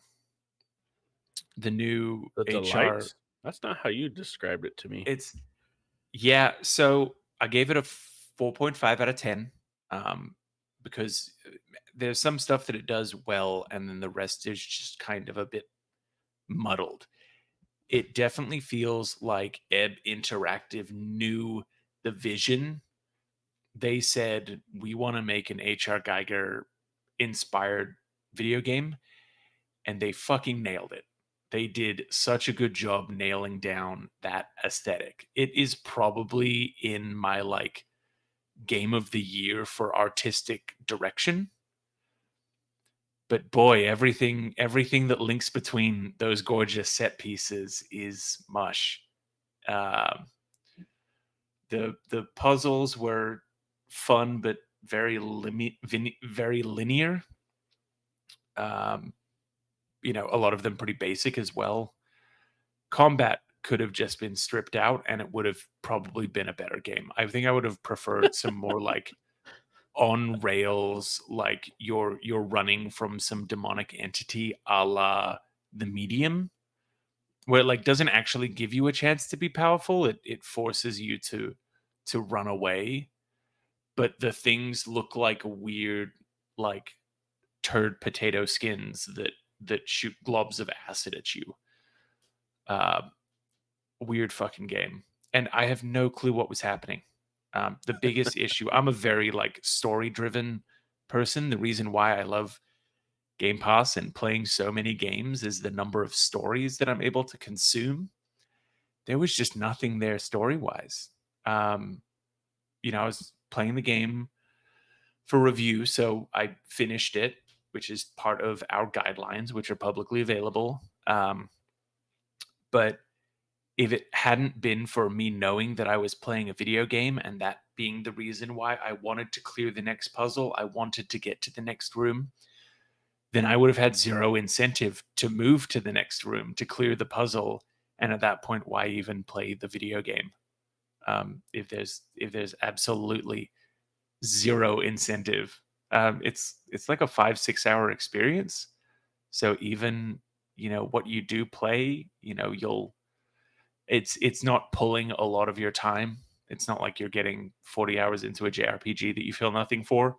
the new The HR. delights? That's not how you described it to me. It's yeah. So I gave it a 4.5 out of 10, because there's some stuff that it does well, and then the rest is just kind of a bit muddled. It definitely feels like Ebb Interactive knew the vision. They said, we want to make an HR Geiger inspired video game, and they fucking nailed it. They did such a good job nailing down that aesthetic. It is probably in my like game of the year for artistic direction. But boy, everything that links between those gorgeous set pieces is mush. Um, the puzzles were fun, but very very linear. Um, a lot of them pretty basic as well. Combat could have just been stripped out, and it would have probably been a better game. I think I would have preferred some more like on rails, like you're running from some demonic entity a la the Medium, where it like doesn't actually give you a chance to be powerful. It forces you to run away, but the things look like weird, like turd potato skins that shoot globs of acid at you. Uh, Weird fucking game, and I have no clue what was happening. The biggest issue, I'm a very like story driven person. The reason why I love Game Pass and playing so many games is the number of stories that I'm able to consume. There was just nothing there story wise. Um, I was playing the game for review, so I finished it, which is part of our guidelines, which are publicly available. But if it hadn't been for me knowing that I was playing a video game and that being the reason why I wanted to clear the next puzzle, I wanted to get to the next room, then I would have had zero incentive to move to the next room to clear the puzzle. And at that point, why even play the video game? If there's absolutely zero incentive, it's like a 5-6 hour experience. So even what you do play, it's not pulling a lot of your time. It's not like you're getting 40 hours into a JRPG that you feel nothing for.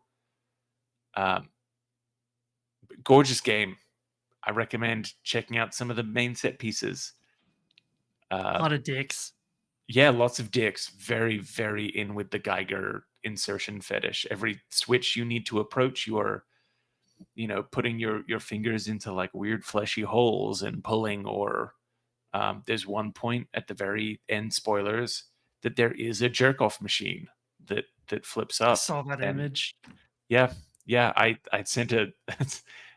Um, Gorgeous game. I recommend checking out some of the main set pieces. A lot of dicks. Yeah, lots of dicks. Very, very in with the Geiger insertion fetish. Every switch you need to approach, you are, putting your fingers into like weird fleshy holes and pulling. Or there's one point at the very end, spoilers, that there is a jerk off machine that flips I up. saw that And image. yeah, I sent a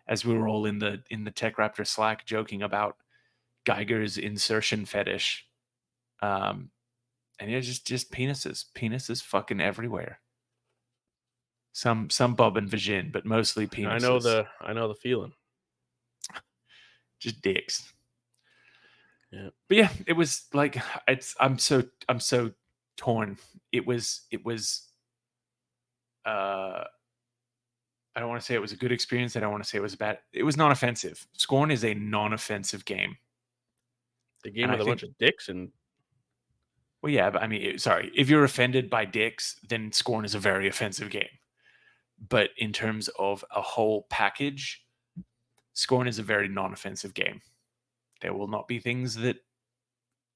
as we were all in the TechRaptor Slack joking about Geiger's insertion fetish. And yeah, just penises fucking everywhere. Some bob and vagin, but mostly penises. I know the feeling. Just dicks. Yeah. But yeah, it was like I'm so torn. It was I don't want to say it was a good experience. I don't want to say it was bad. It was non-offensive. Scorn is a non-offensive game. The game And I with a bunch think, of dicks and well, yeah, but I mean, sorry, if you're offended by dicks, then Scorn is a very offensive game. But in terms of a whole package, Scorn is a very non-offensive game. There will not be things that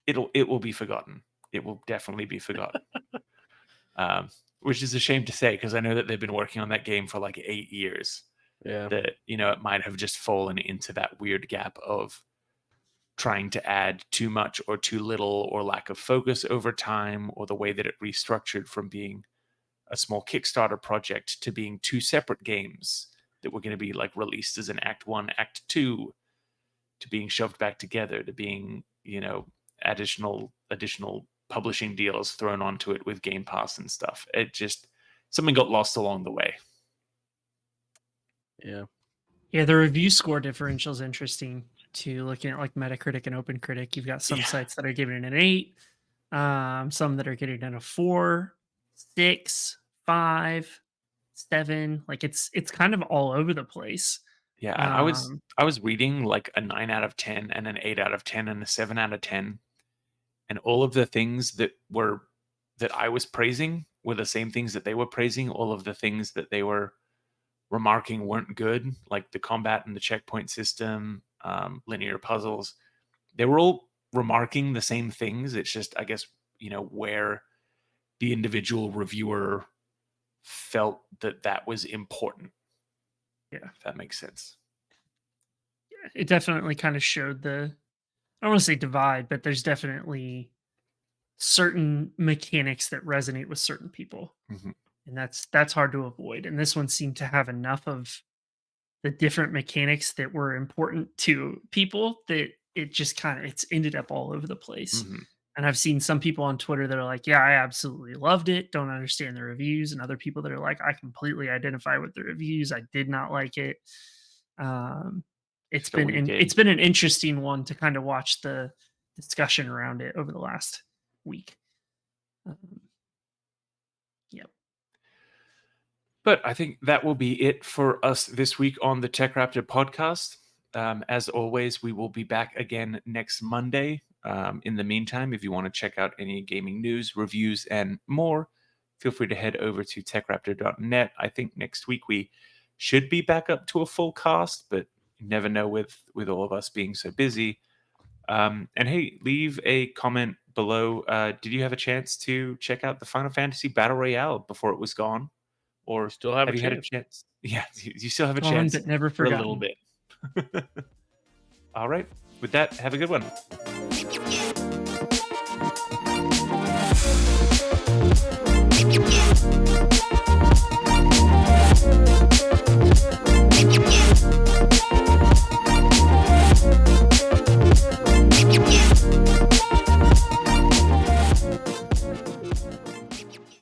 it will be forgotten. It will definitely be forgotten. Which is a shame to say, because I know that they've been working on that game for like 8 years. yeah. That it might have just fallen into that weird gap of trying to add too much or too little, or lack of focus over time, or the way that it restructured from being a small Kickstarter project to being two separate games that were going to be like released as an Act 1, Act 2, to being shoved back together, to being, additional publishing deals thrown onto it with Game Pass and stuff. It just, something got lost along the way. Yeah. Yeah, the review score differential is interesting too. Looking at like Metacritic and OpenCritic, you've got some Yeah. sites that are giving it an 8, some that are getting it a 4, 6, 5, 7. Like it's kind of all over the place. Yeah, Um, I was reading like a 9 out of 10 and an 8 out of 10 and a 7 out of 10, and all of the things that I was praising were the same things that they were praising. All of the things that they were remarking weren't good, like the combat and the checkpoint system, linear puzzles. They were all remarking the same things. It's just, I guess, where the individual reviewer felt that was important. Yeah. If that makes sense. it definitely kind of showed I don't want to say divide, but there's definitely certain mechanics that resonate with certain people. Mhm. And that's hard to avoid. And this one seemed to have enough of the different mechanics that were important to people that it just kind of it's ended up all over the place. Mhm. And I've seen some people on Twitter that are like, "Yeah, I absolutely loved it. Don't understand the reviews," and other people that are like, "I completely identify with the reviews. I did not like it." Um, So we it's did. been an interesting one to kind of watch the discussion around it over the last week. Um, yep. But I think that will be it for us this week on the TechRaptor podcast. As always, we will be back again next Monday. In the meantime, if you want to check out any gaming news, reviews, and more, feel free to head over to TechRaptor.net. I think next week we should be back up to a full cast, but you never know with all of us being so busy. And hey, leave a comment below. Did you have a chance to check out the Final Fantasy Battle Royale before it was gone? Or Still have a have you had a chance. chance? Yeah, you still have a Gone chance but never for a little forgotten. bit. All right. With that, have a good one. Yeah.